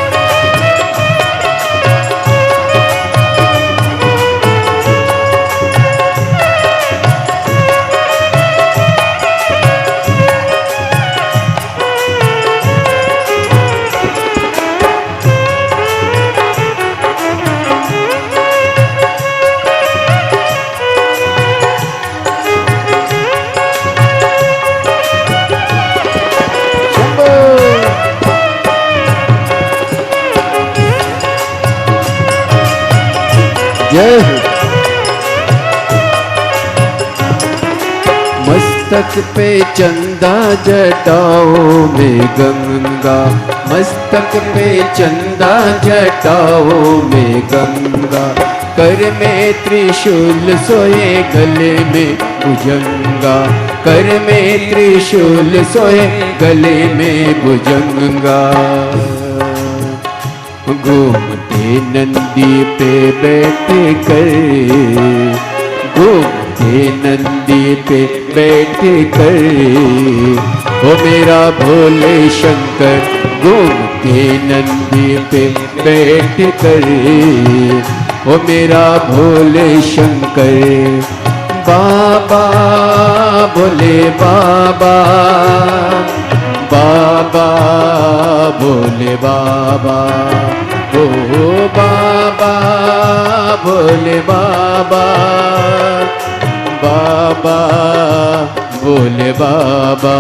जय हो। मस्तक पे चंदा जटाओं में गंगा, मस्तक पे चंदा जटाओं में गंगा, कर में त्रिशूल सोए गले में भुजंगा, कर में त्रिशूल सोए गले में भुजंगा। घूमते नंदी पे बैठ कर, घूमते नंदी पे बैठ कर, ओ मेरा भोले शंकर घूमते नंदी पे बैठ कर, ओ मेरा भोले शंकर बाबा भोले बाबा, बाबा भोले बाबा, ओ बाबा भोले बाबा, बाबा भोले बाबा।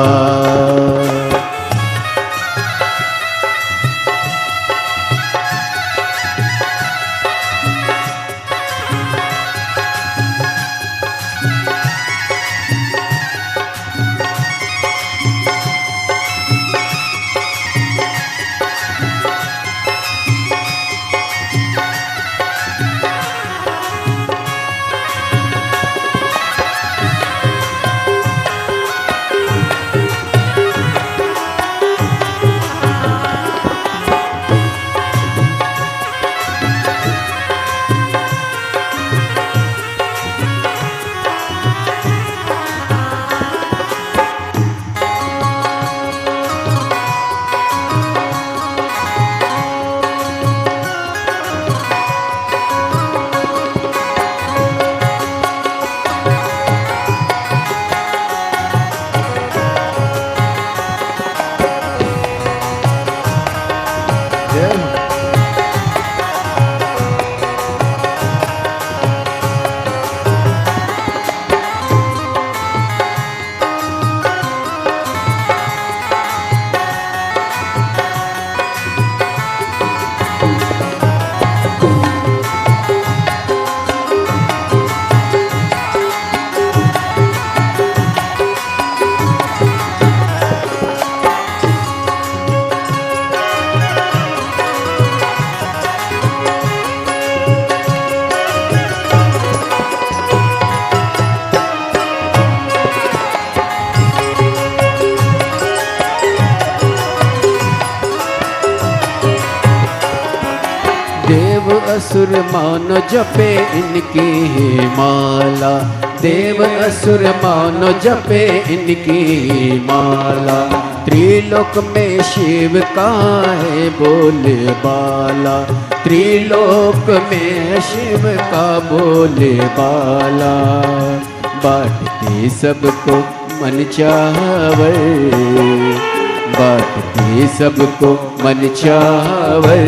असुर मानो जपे इनकी माला, देव असुर मानो जपे इनकी माला। त्रिलोक में शिव का है बोले बाला, त्रिलोक में शिव का बोले बाला। बांटते सबको मन चावर, बांटते सबको मन चावर।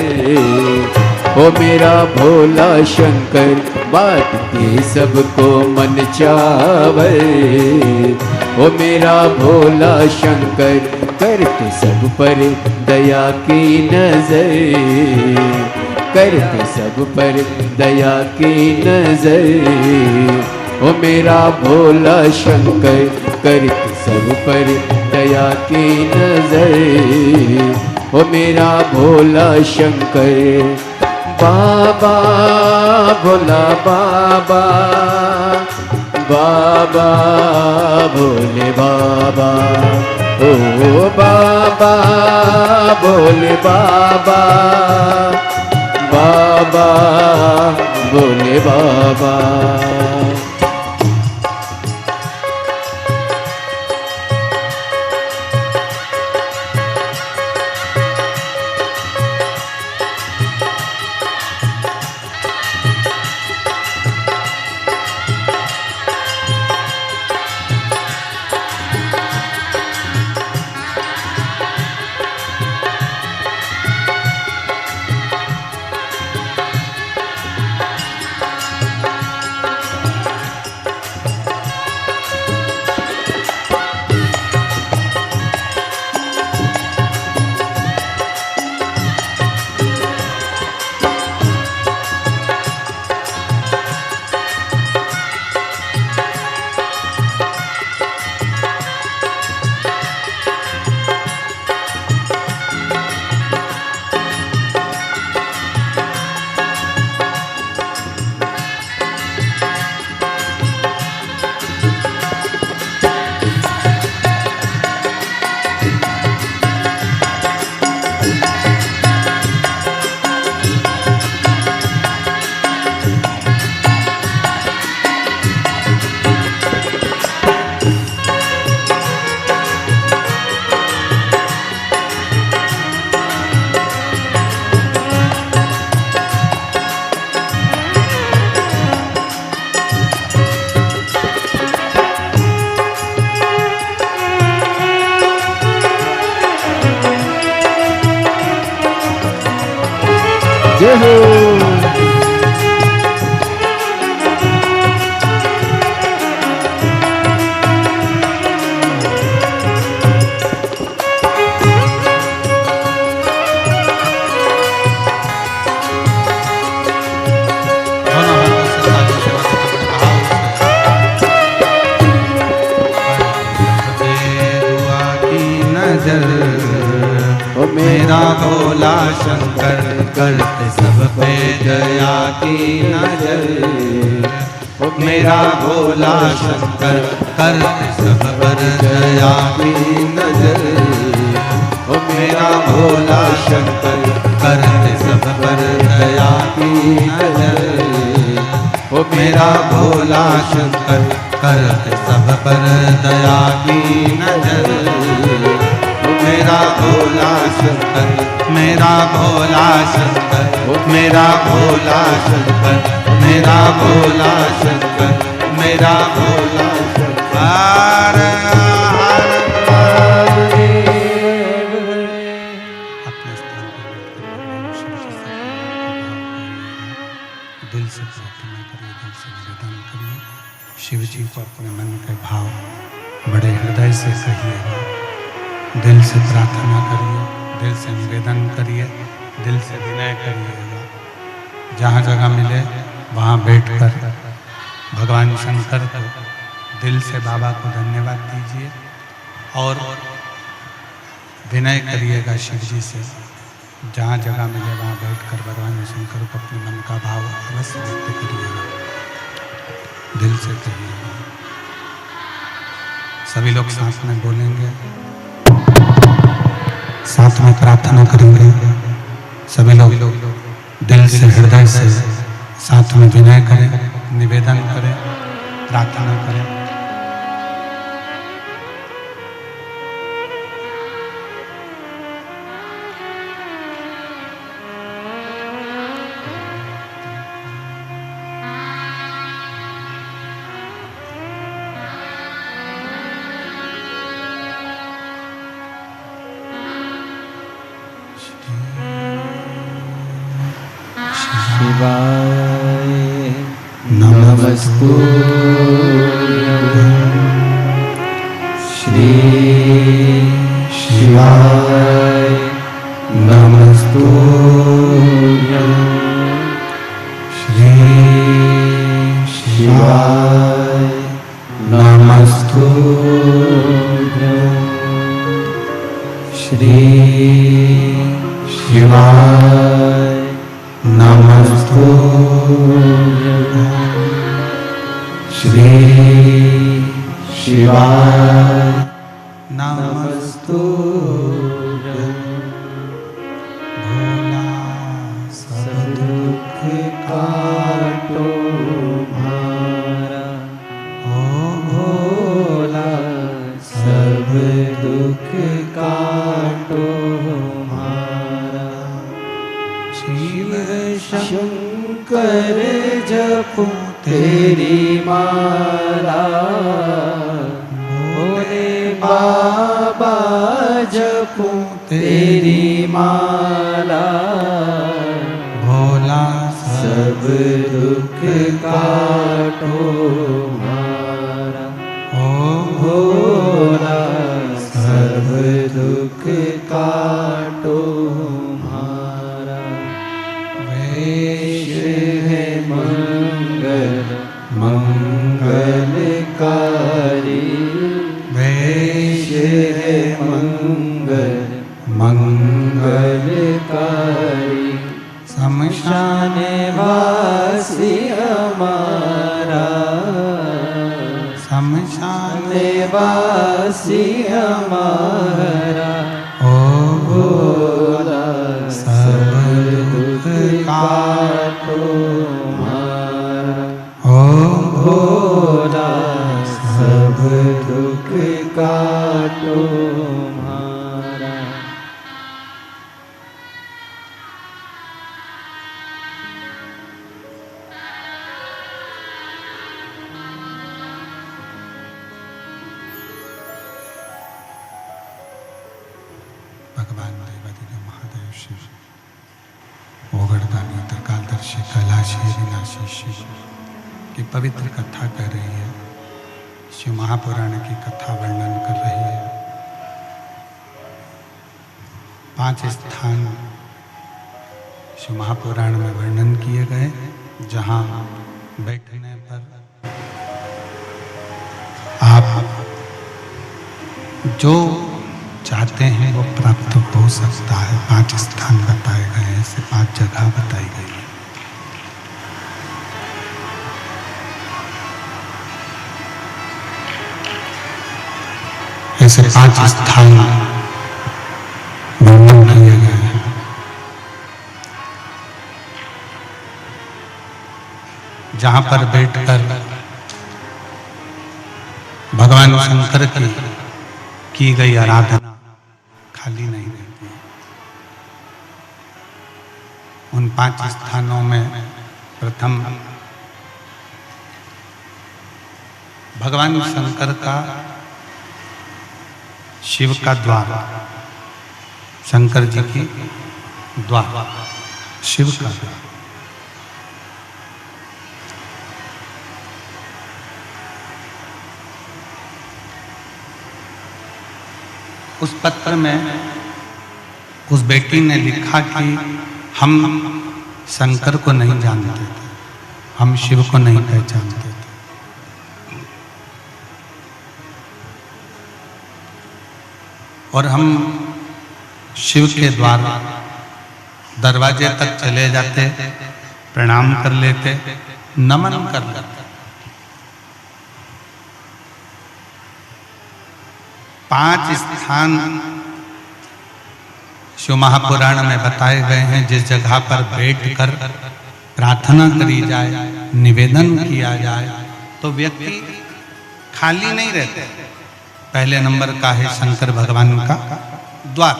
ओ मेरा भोला शंकर बांटते सबको मन चावर। ओ मेरा भोला शंकर करते सब पर दया की नजर, करते सब पर दया की नजर। ओ मेरा भोला शंकर करते सब पर दया की नजर। ओ मेरा भोला शंकर बाबा भोला बाबा, बाबा भोले बाबा। ओ बाबा भोले बाबा, बाबा भोले बाबा। जय हो। मेरा भोला शंकर करते सब पे दया की नजर। मेरा भोला शंकर करते सब पर दया की नजर। मेरा भोला शंकर करते सब पर दया की नजर। मेरा भोला शंकर करते सब पर दया की नजर। मेरा भोला शंकर, मेरा भोला शंकर, मेरा भोला शंकर, मेरा भोला शंकर, मेरा भोला शंकर। अपने स्थान पर दिल से प्रार्थना करिए, दिल से निवेदन करिए। शिव जी को अपने मन के भाव बड़े हृदय से कहिएगा। दिल से प्रार्थना करिए, दिल से निवेदन करिए, दिल से विनय करिएगा। जहाँ जगह मिले वहाँ बैठकर भगवान शंकर को दिल से बाबा को धन्यवाद दीजिए और विनय करिएगा शिव जी से। जहाँ जगह मिले वहाँ बैठकर भगवान शंकर को अपने मन का भाव अवश्य व्यक्त करिएगा, दिल से करिएगा। सभी लोग साथ में बोलेंगे, साथ में प्रार्थना करेंगे। सभी लोग दिल से हृदय से साथ में विनय करें, निवेदन करें, प्रार्थना करें। शिवाय नमस्तुभ्यं। श्री शिवाय नमस्तुभ्यं। श्री शिवाय नमस्तुभ्यं। श्री शिवाय नमस्तुभ्यं। श्री शिवाय नमस्तुभ्यं। भोला सब दुख काटो हमारा, ओ भोला सब दुख काटो हमारा। शिव शंकर जपो तेरी माला, भोले बाबा जपो तेरी माला। भोला सब दुख काटो हमारा, ओ भोला सब दुख काटो हमारा। वेश है मंगल मंगलकारी, वेश है मंगल मंगलकारी। शमशान वासी हमारा, शमशान वासी हमारा। ओ भोला सब दुख काटो हमारा, ओ भोला सब दुख काटो हमारा। भगवान देवादिदेव महादेव शिव ओगड़दानी त्रिकालदर्शी कैलाशी अविनाशी शिव की पवित्र कथा कर रही है। शिव महापुराण की कथा वर्णन कर रही है। 5 स्थान शिव महापुराण में वर्णन किए गए जहां बैठने पर आप जो चाहते हैं वो प्राप्त हो सकता है। 5 स्थान बताए गए हैं, ऐसे 5 जगह बताई गई है। ऐसे 5 स्थान वर्णन किए गए हैं। जहां पर बैठकर भगवान शंकर की गई आराधना खाली नहीं रहती। उन 5 स्थानों में प्रथम भगवान शंकर का शिव का द्वार, शंकर जी की द्वार, शिव का द्वार। उस पत्र में उस बेटी ने लिखा कि हम शंकर को नहीं जानते थे, हम शिव को नहीं पहचानते थे। और हम शिव के द्वार दरवाजे तक चले जाते, प्रणाम कर लेते, नमन कर लेते। 5 स्थान शिव महापुराण में बताए गए हैं, जिस जगह पर बैठकर प्रार्थना करी जाए, निवेदन किया जाए, तो व्यक्ति खाली नहीं रहते। पहले नंबर का है शंकर भगवान का द्वार,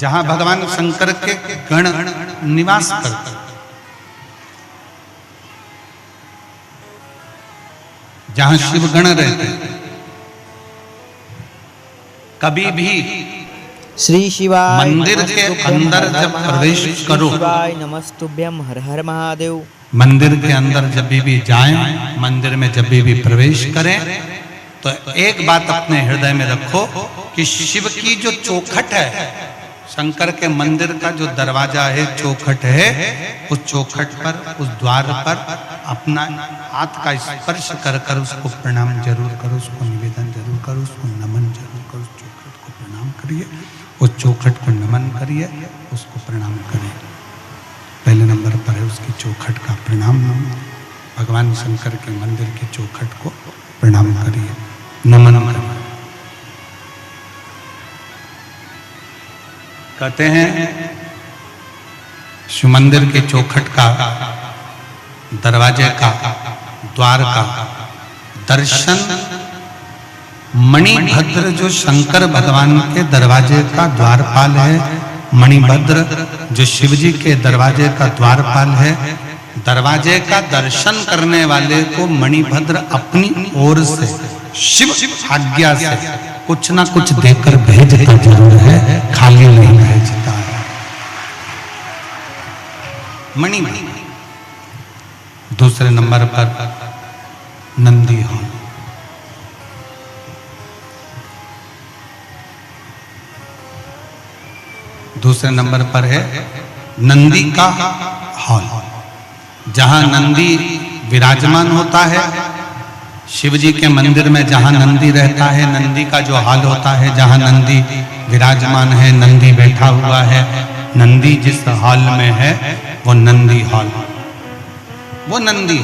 जहां भगवान शंकर के गण निवास करते, जहां शिव गण रहते। कभी भी श्री शिवाय मंदिर के अंदर जब प्रवेश करो, शिवाय नमस्तुभ्यम, हर हर महादेव। मंदिर के अंदर जब भी जाएं, मंदिर में जब भी प्रवेश करें, तो एक बात अपने हृदय में रखो कि शिव की जो चौखट है, शंकर के मंदिर का जो दरवाजा है, चौखट है, उस चौखट पर, उस द्वार पर अपना हाथ का स्पर्श कर कर उसको प्रणाम जरूर करो, उसको निवेदन जरूर करो, उसको नमन जरूर करो। उस चौखट को प्रणाम करिए, उस चौखट को नमन करिए, उसको प्रणाम करिए। पहले नंबर पर है उसकी चौखट का प्रणाम। भगवान शंकर के मंदिर की चौखट को प्रणाम करिए, नमन करिए। कहते हैं शिव मंदिर के चौखट का, दरवाजे का, द्वार का दर्शन मणिभद्र, जो शंकर भगवान के दरवाजे का द्वारपाल है, मणिभद्र जो शिवजी के दरवाजे का द्वारपाल है, दरवाजे का दर्शन करने वाले को मणिभद्र अपनी ओर से, शिव आज्ञा से कुछ ना कुछ देकर भेजता जरूर है, खाली नहीं भेजता है। मणिभद्र। दूसरे नंबर पर नंदी हॉल। दूसरे नंबर पर है नंदी का हॉल, जहां नंदी विराजमान होता है। शिव जी के मंदिर में जहां नंदी रहता है, नंदी का जो हॉल होता है, जहां नंदी विराजमान है, नंदी बैठा हुआ है, नंदी जिस हॉल में है वो नंदी हॉल, वो नंदी।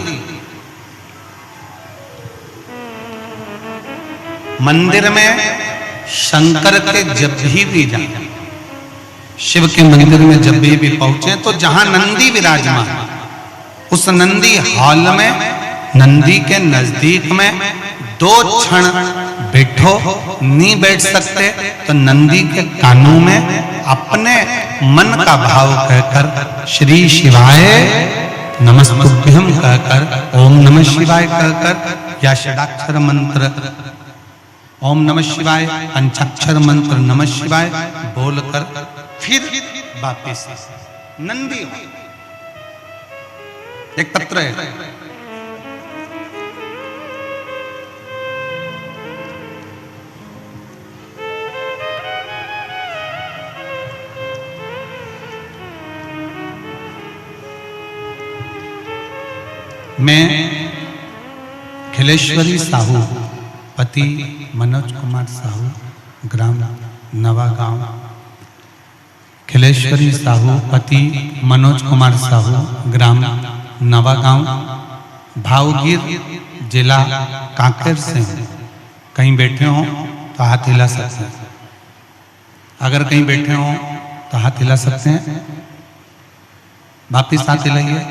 मंदिर में शंकर के जब भी जाए, शिव के मंदिर में जब भी पहुंचे, तो जहां नंदी विराजमान, उस नंदी हॉल में, नंदी के नजदीक में 2 क्षण बैठो। नहीं बैठ सकते तो नंदी के कानों में अपने मन का भाव कहकर श्री शिवाय नमस्तुभ्यम कहकर, ओम नमः शिवाय कहकर, या षडाक्षर मंत्र ओम नमः शिवाय, पंचाक्षर मंत्र नमः शिवाय बोलकर फिर वापिस नंदी। एक पत्र है, मैं खिलेश्वरी साहू, पति मनोज कुमार साहू, ग्राम नवागांव। खिलेश्वरी साहू, पति मनोज कुमार साहू, ग्राम नवागांव, भावगीर, जिला कांकेर से हूँ। कहीं बैठे हो तो हाथ हिला सकते हैं। अगर कहीं बैठे हो तो हाथ हिला सकते हैं। वापिस हाथ हिलाइए।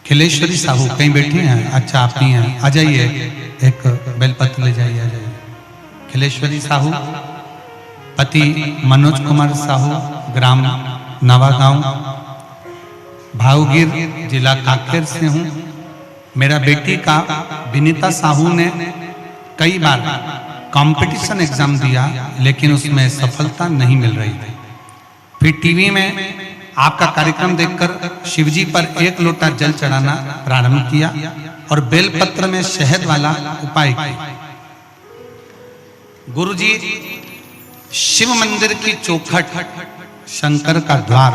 खिलेश्वरी साहू कहीं बैठी हैं? अच्छा, आप ही हैं, आ जाइए, एक बेलपत्र ले जाइए, आ जाइए। खिलेश्वरी साहू, पति मनोज कुमार साहू, ग्राम नवागांव, भावगीर, जिला कांकेर से हूँ। मेरा बेटी का विनीता साहू ने कई बार कंपटीशन एग्जाम दिया, लेकिन उसमें सफलता नहीं मिल रही थी। फिर टीवी में आपका कार्यक्रम देखकर शिवजी पर 1 लोटा जल चढ़ाना प्रारंभ किया और बेलपत्र में शहद वाला उपाय किया। गुरुजी, शिव मंदिर की चौखट, शंकर का द्वार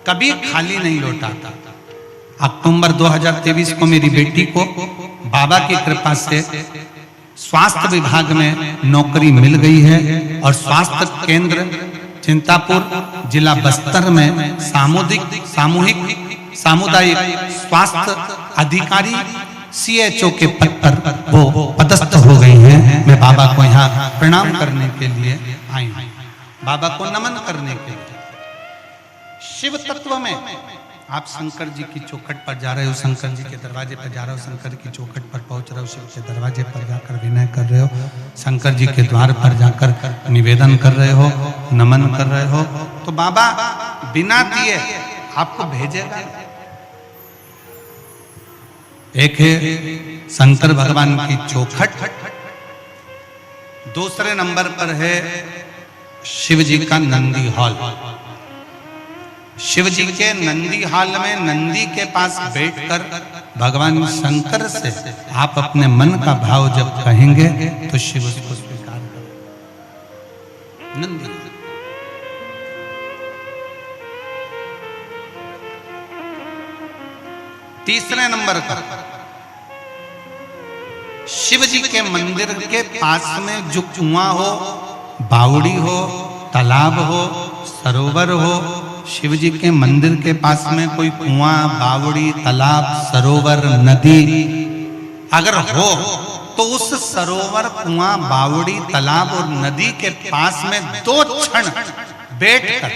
कभी खाली नहीं लौटाता। अक्टूबर 2023 को मेरी बेटी को बाबा की कृपा से स्वास्थ्य विभाग में नौकरी मिल गई है और स्वास्थ्य केंद्र चिंतापुर, जिला बस्तर में सामुदायिक स्वास्थ्य अधिकारी CHO के पद पर वो पदस्थ हो गई है। हैं, मैं बाबा को यहाँ प्रणाम करने के लिए आई हूँ, बाबा को नमन करने के लिए। शिव तत्व में आप शंकर जी की चौखट पर जा रहे हो, शंकर जी के दरवाजे पर जा रहे हो, शंकर की चौखट पर पहुंच रहे हो, शिव के दरवाजे पर जाकर विनय कर रहे हो, शंकर जी के द्वार पर जाकर निवेदन कर रहे हो, नमन कर रहे हो, तो बाबा बिना दिए आपको भेजेगा। एक है शंकर भगवान की चौखट, दूसरे नंबर पर है शिव जी का नंदी हॉल। शिव जी के नंदी हॉल में नंदी के पास बैठकर भगवान शंकर से आप अपने मन का भाव जब कहेंगे तो शिव उसको स्वीकार करें। नंदी तीसरे नंबर पर शिव जी के मंदिर के पास में जो कुआं हो, बावड़ी हो, तालाब हो, सरोवर हो, शिव जी के मंदिर के पास में कोई कुआं, बावड़ी, तालाब, सरोवर, नदी अगर हो तो उस सरोवर, कुआं, बावड़ी, तालाब और नदी के पास में 2 क्षण बैठकर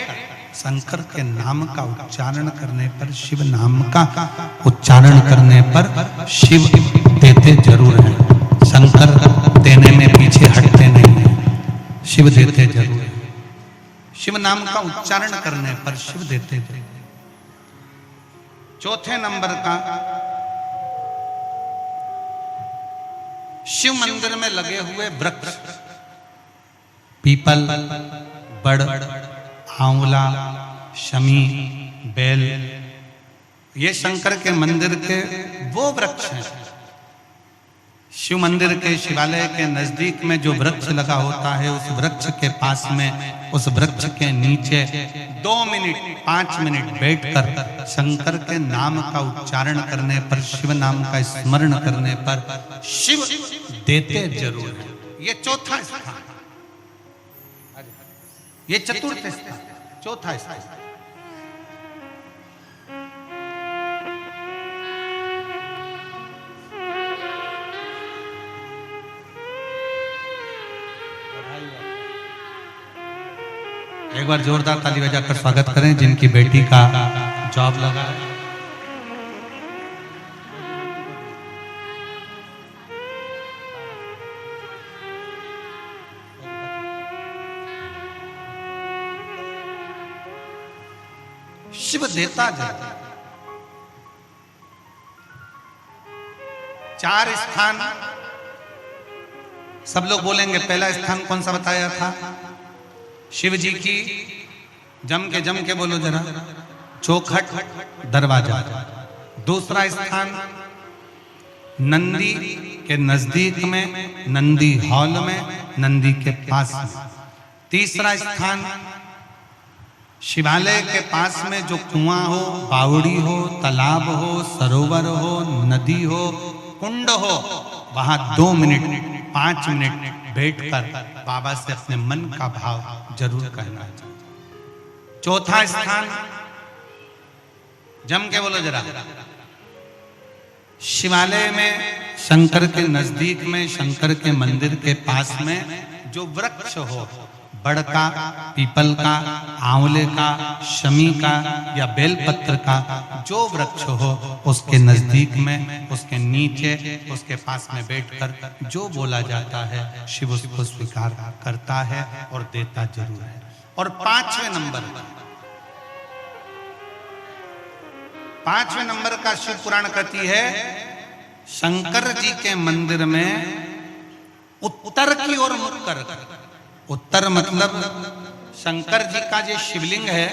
शंकर के नाम का उच्चारण करने पर, शिव नाम का उच्चारण करने पर शिव देते जरूर हैं। शंकर देने में पीछे हटते नहीं हैं, शिव देते जरूर हैं। शिव नाम का उच्चारण करने पर शिव देते थे। चौथे नंबर का शिव मंदिर में लगे हुए वृक्ष, पीपल, बड़, आंवला, शमी, बेल, ये शंकर के मंदिर के वो वृक्ष हैं। शिव मंदिर के, शिवालय के नजदीक में जो वृक्ष लगा होता है, उस वृक्ष के पास में, उस वृक्ष के नीचे 2 मिनट 5 मिनट बैठकर शंकर के नाम का उच्चारण करने पर, शिव नाम का स्मरण करने पर शिव देते जरूर है। ये चौथा स्थान, ये चतुर्थ स्थान, चौथा स्थान। एक बार जोरदार ताली बजाकर स्वागत करें जिनकी बेटी का जॉब लगा है। शिव देता जाता। 4 स्थान सब लोग बोलेंगे। पहला स्थान कौन सा बताया था? शिव जी की, जम के बोलो जरा, चौखट दरवाजा। दूसरा स्थान नंदी के नजदीक में, नंदी हॉल में, नंदी के पास में। तीसरा स्थान शिवालय के पास में जो कुआं हो, बावड़ी हो, तालाब हो, सरोवर हो, नदी हो, कुंड हो, वहां 2 मिनट 5 मिनट बैठकर बाबा से अपने मन का भाव जरूर कहना चाहिए। चौथा स्थान, जम के बोलो जरा, शिवालय में, शंकर के नजदीक में, शंकर के मंदिर के पास में जो वृक्ष हो, बड़ का, पीपल का, आंवले का, शमी का या बेलपत्र का जो वृक्ष हो, उसके नजदीक में, उसके नीचे, उसके पास में बैठकर जो बोला जाता है, शिव उसको स्वीकार करता है और देता जरूर है। और 5वें नंबर का शिव पुराण कहती है, शंकर जी के मंदिर में उत्तर की ओर मुख कर, उत्तर मतलब शंकर जी का जो शिवलिंग है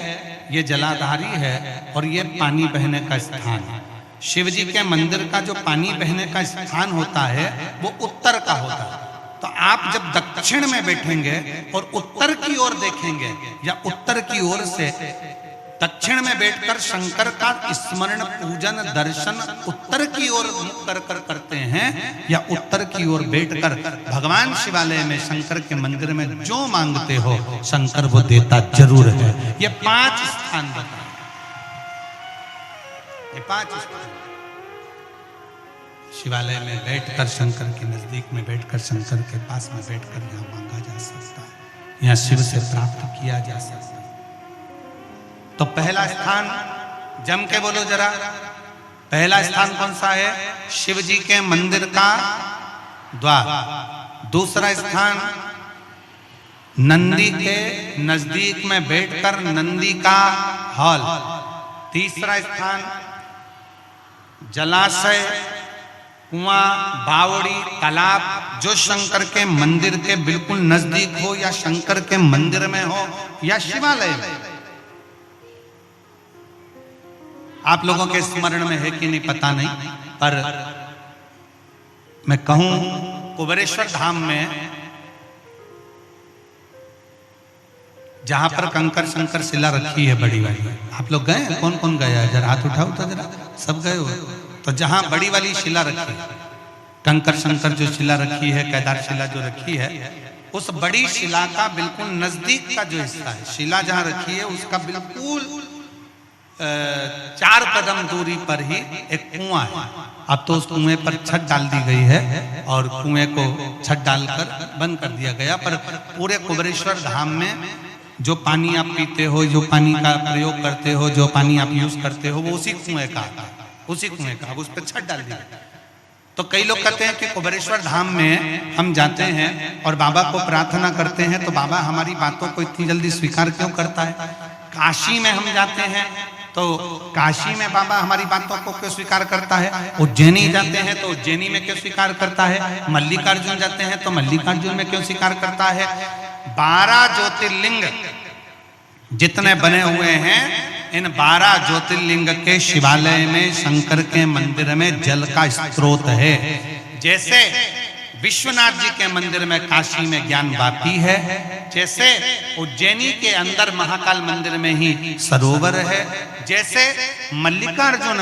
ये जलाधारी है और ये पानी बहने का स्थान है। शिव जी के मंदिर का जो पानी बहने का स्थान होता है वो उत्तर का होता है। तो आप जब दक्षिण में बैठेंगे और उत्तर की ओर देखेंगे या उत्तर की ओर से दक्षिण में बैठकर शंकर का स्मरण, पूजन, दर्शन उत्तर की ओर मुख कर करते हैं या उत्तर की ओर बैठकर भगवान शिवालय में, शंकर के मंदिर में जो मांगते हो शंकर वो देता जरूर है। ये 5 स्थान बताए, ये 5 स्थान। शिवालय में बैठकर शंकर के नजदीक में बैठकर शंकर के पास में बैठकर यहाँ मांगा जा सकता है, यहाँ शिव से प्राप्त किया जा सकता है। तो पहला स्थान जम के बोलो जरा, पहला स्थान कौन सा है? शिव जी के मंदिर का द्वार। दूसरा स्थान नंदी के नजदीक में बैठकर नंदी का हॉल। तीसरा स्थान जलाशय, कुआं, बावड़ी, तालाब, जो शंकर के मंदिर के बिल्कुल नजदीक हो या शंकर के मंदिर में हो या शिवालय में। आप लोगों के स्मरण में है कि नहीं पता नहीं, पर मैं कहूं कुबेरेश्वर धाम में जहां पर कंकर शंकर शिला रखी है बड़ी वाली, आप लोग गए? कौन कौन गया है? जरा हाथ उठाओ तो जरा, सब गए हो? तो जहां बड़ी वाली शिला रखी है, कंकर शंकर जो शिला रखी है, केदार शिला जो रखी है, उस बड़ी शिला का बिल्कुल नजदीक का जो हिस्सा है, शिला जहां रखी है उसका बिल्कुल 4 कदम दूरी पर ही एक कुआं है। अब तो उस कुएं पर छत डाल दी गई है और कुएं को छत डालकर बंद कर दिया गया, पर पूरे कुबेरेश्वर धाम में जो पानी आप पीते हो, जो पानी का प्रयोग करते हो, जो पानी आप यूज करते हो, वो उसी कुएं का, उसी कुएं का। अब उस पर छत डाल दिया। तो कई लोग कहते हैं कि कुबेरेश्वर धाम में हम जाते हैं और बाबा को प्रार्थना करते हैं तो बाबा हमारी बातों को इतनी जल्दी स्वीकार क्यों करता है? काशी में हम जाते हैं तो काशी में बाबा हमारी बातों को क्यों स्वीकार करता है? उज्जैनी जाते हैं तो उज्जैनी में क्यों स्वीकार करता है? मल्लिकार्जुन जाते हैं तो मल्लिकार्जुन में क्यों स्वीकार करता है? 12 ज्योतिर्लिंग जितने बने हुए हैं, इन 12 ज्योतिर्लिंग के शिवालय में शंकर के मंदिर में जल का स्रोत है। जैसे विश्वनाथ जी के मंदिर में काशी में ज्ञान वापी है, जैसे उज्जैनी के अंदर महाकाल मंदिर में ही सरोवर है, जैसे मल्लिकार्जुन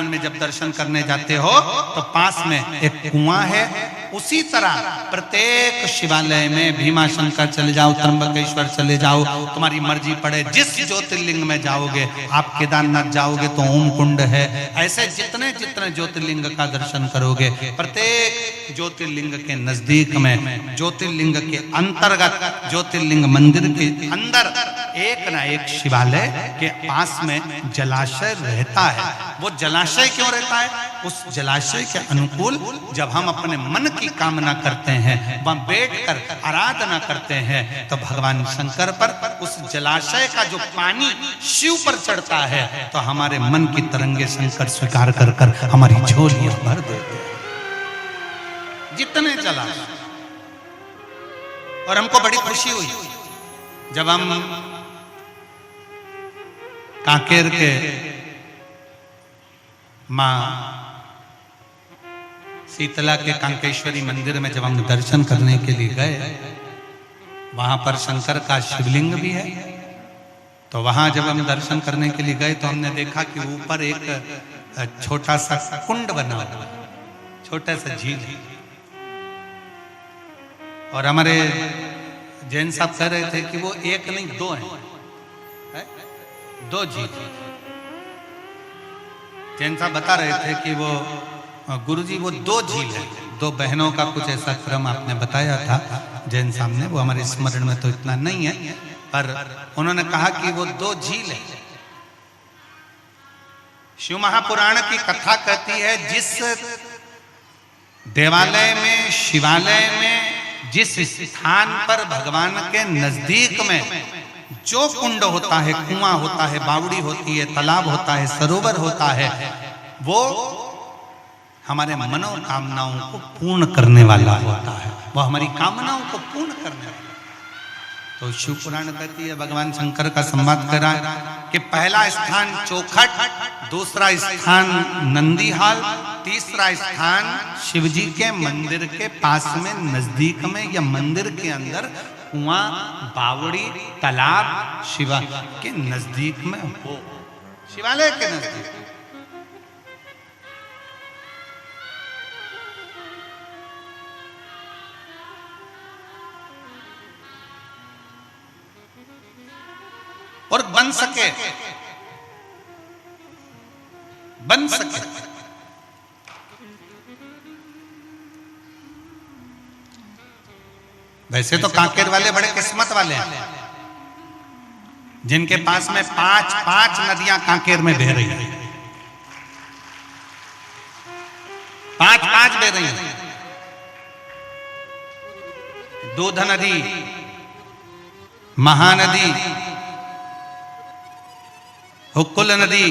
में जब दर्शन करने जाते हो तो पास में एक कुआं है, उसी तरह प्रत्येक शिवालय में भीमा शंकर चले जाओ, त्र्यंबकेश्वर चले जाओ, तुम्हारी मर्जी पड़े, जिस ज्योतिर्लिंग में जाओगे, आप केदारनाथ जाओगे तो ओम कुंड है, ऐसे जितने जितने ज्योतिर्लिंग का दर्शन करोगे, प्रत्येक ज्योतिर्लिंग के नजदीक में, ज्योतिर्लिंग के अंतर्गत, ज्योतिर्लिंग मंदिर के अंदर एक ना एक शिवालय के पास में जलाशय रहता है। वो जलाशय क्यों रहता है? उस जलाशय के अनुकूल जब हम अपने मन की कामना करते हैं, वहां बैठकर आराधना करते हैं, तो भगवान शंकर पर उस जलाशय का जो पानी शिव पर चढ़ता है तो हमारे मन की तरंगे शंकर स्वीकार कर कर हमारी झोलियां भर देते हैं, जितने जलाशय। और हमको बड़ी खुशी हुई जब हम कांकेर के मां शीतला के कांकेश्वरी मंदिर में जब हम दर्शन करने के लिए गए, वहां पर शंकर का शिवलिंग भी है। तो वहां जब हम दर्शन करने के लिए गए तो हमने देखा कि ऊपर एक छोटा सा कुंड बना हुआ, छोटा सा झील है। और हमारे जैन साहब कह रहे थे कि वो एक नहीं 2 है, 2 झील। जैन साहब बता रहे थे कि वो गुरुजी वो 2 झील है, 2 बहनों का कुछ ऐसा क्रम आपने बताया था जैन साहब ने, वो हमारे स्मरण में तो इतना नहीं है, पर उन्होंने कहा कि वो 2 झील है। शिव महापुराण की कथा कहती है जिस देवालय में, शिवालय में, जिस स्थान पर भगवान के नजदीक में जो कुंड होता है, कुआं होता है, बावड़ी होती है, तालाब होता है, सरोवर होता है, वो हमारे मनोकामनाओं को पूर्ण करने वाला होता है, वो हमारी कामनाओं को पूर्ण करने वाला। तो शिव पुराण कहती है, भगवान शंकर का संवाद करा कि पहला स्थान चौखट, दूसरा स्थान नंदीहाल, तीसरा स्थान शिवजी के मंदिर के पास में नजदीक में या मंदिर के अंदर कुआं, बावड़ी, तालाब शिवा के नजदीक में हो, शिवालय के नजदीक। और बन सके वैसे तो कांकेर वाले बड़े किस्मत वाले हैं, जिनके पास में 5 नदियां कांकेर में बह रही है, 5 बह रही है। दूध नदी, महानदी, हुक्कुल नदी,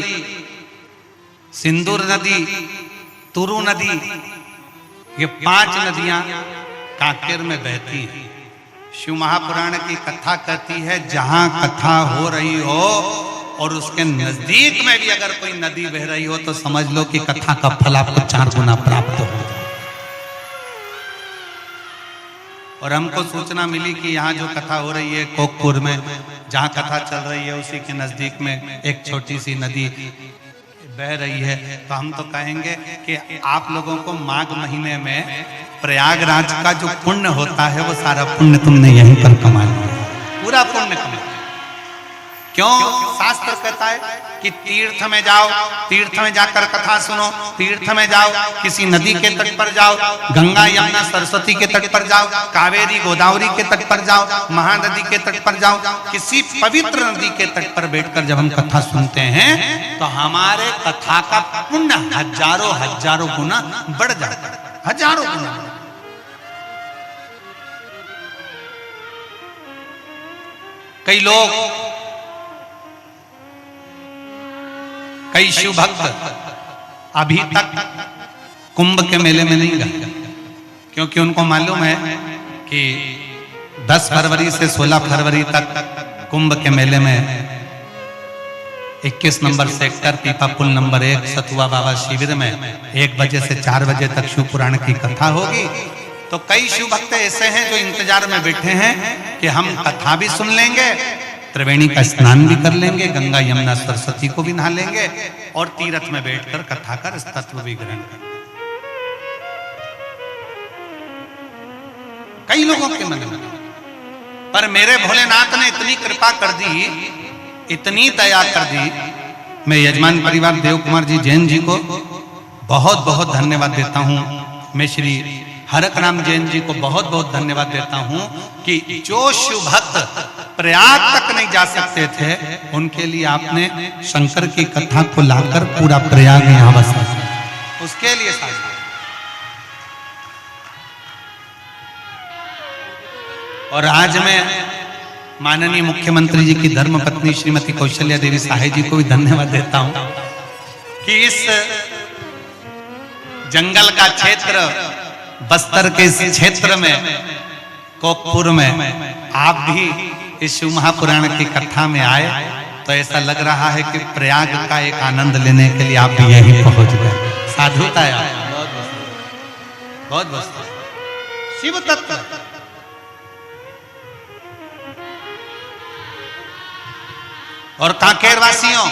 सिंदूर नदी, तुरु नदी, ये 5 नदियां कांकेर में बहती हैं। शिव महापुराण की कथा कहती है जहां कथा हो रही हो और उसके नजदीक में भी अगर कोई नदी बह रही हो तो समझ लो कि कथा का फल आपको 4 गुना प्राप्त हो। और हमको सूचना मिली कि यहाँ जो कथा हो रही है कोकपुर में, जहाँ कथा चल रही है उसी के नजदीक में एक छोटी सी नदी बह रही है। तो हम तो कहेंगे कि आप लोगों को माघ महीने में प्रयागराज का जो पुण्य होता है वो सारा पुण्य तुमने यहीं पर कमा लिया, पूरा पुण्य कमा। क्यों? शास्त्र कहता है कि तीर्थ में जाओ, तीर्थ में जाकर कथा सुनो, तीर्थ में जाओ, किसी नदी के तट पर जाओ, गंगा यमुना सरस्वती के तट पर जाओ, कावेरी गोदावरी के तट पर जाओ, महानदी के तट पर जाओ, किसी पवित्र नदी के तट पर बैठकर जब हम कथा सुनते हैं तो हमारे कथा का पुण्य हजारों गुना बढ़ जाता है, हजारों गुना। कई लोग, कई शिव भक्त अभी तक कुंभ के मेले में नहीं गए, क्योंकि उनको मालूम है कि 10 फरवरी से 16 फरवरी तक कुंभ के मेले में 21 नंबर सेक्टर पीपा पुल नंबर 1 सतुआ बाबा शिविर में 1 बजे से 4 बजे तक शिव पुराण की कथा होगी। तो कई शिव भक्त ऐसे हैं जो इंतजार में बैठे हैं कि हम कथा भी सुन लेंगे, त्रिवेणी का स्नान भी कर लेंगे, गंगा यमुना सरस्वती को भी नहा लेंगे और तीर्थ में बैठकर कथा का तत्व भी ग्रहण करेंगे। कई लोगों के मन में, पर मेरे भोलेनाथ ने इतनी कृपा कर दी, इतनी दया कर दी। मैं यजमान परिवार देव कुमार जी जैन जी को बहुत बहुत धन्यवाद देता हूं। मैं श्री हरक राम जैन जी को बहुत बहुत धन्यवाद देता हूं कि जो शिव भक्त प्रयाग तक नहीं जा सकते थे उनके लिए आपने शंकर की कथा को लाकर पूरा प्रयाग यहां बसा, उसके लिए साथ। और आज मैं माननीय मुख्यमंत्री जी की धर्म पत्नी श्रीमती कौशल्या देवी सहाय जी को भी धन्यवाद देता हूं कि इस जंगल का क्षेत्र, बस्तर के इस क्षेत्र में, कोकपुर में आप भी इस शिव महापुराण की कथा में आए तो ऐसा लग रहा है कि प्रयाग का एक आनंद लेने के लिए आप भी यहीं पहुंच गए। साधुता है, बहुत बहुत शिव तत्व। और कांकेर वासियों,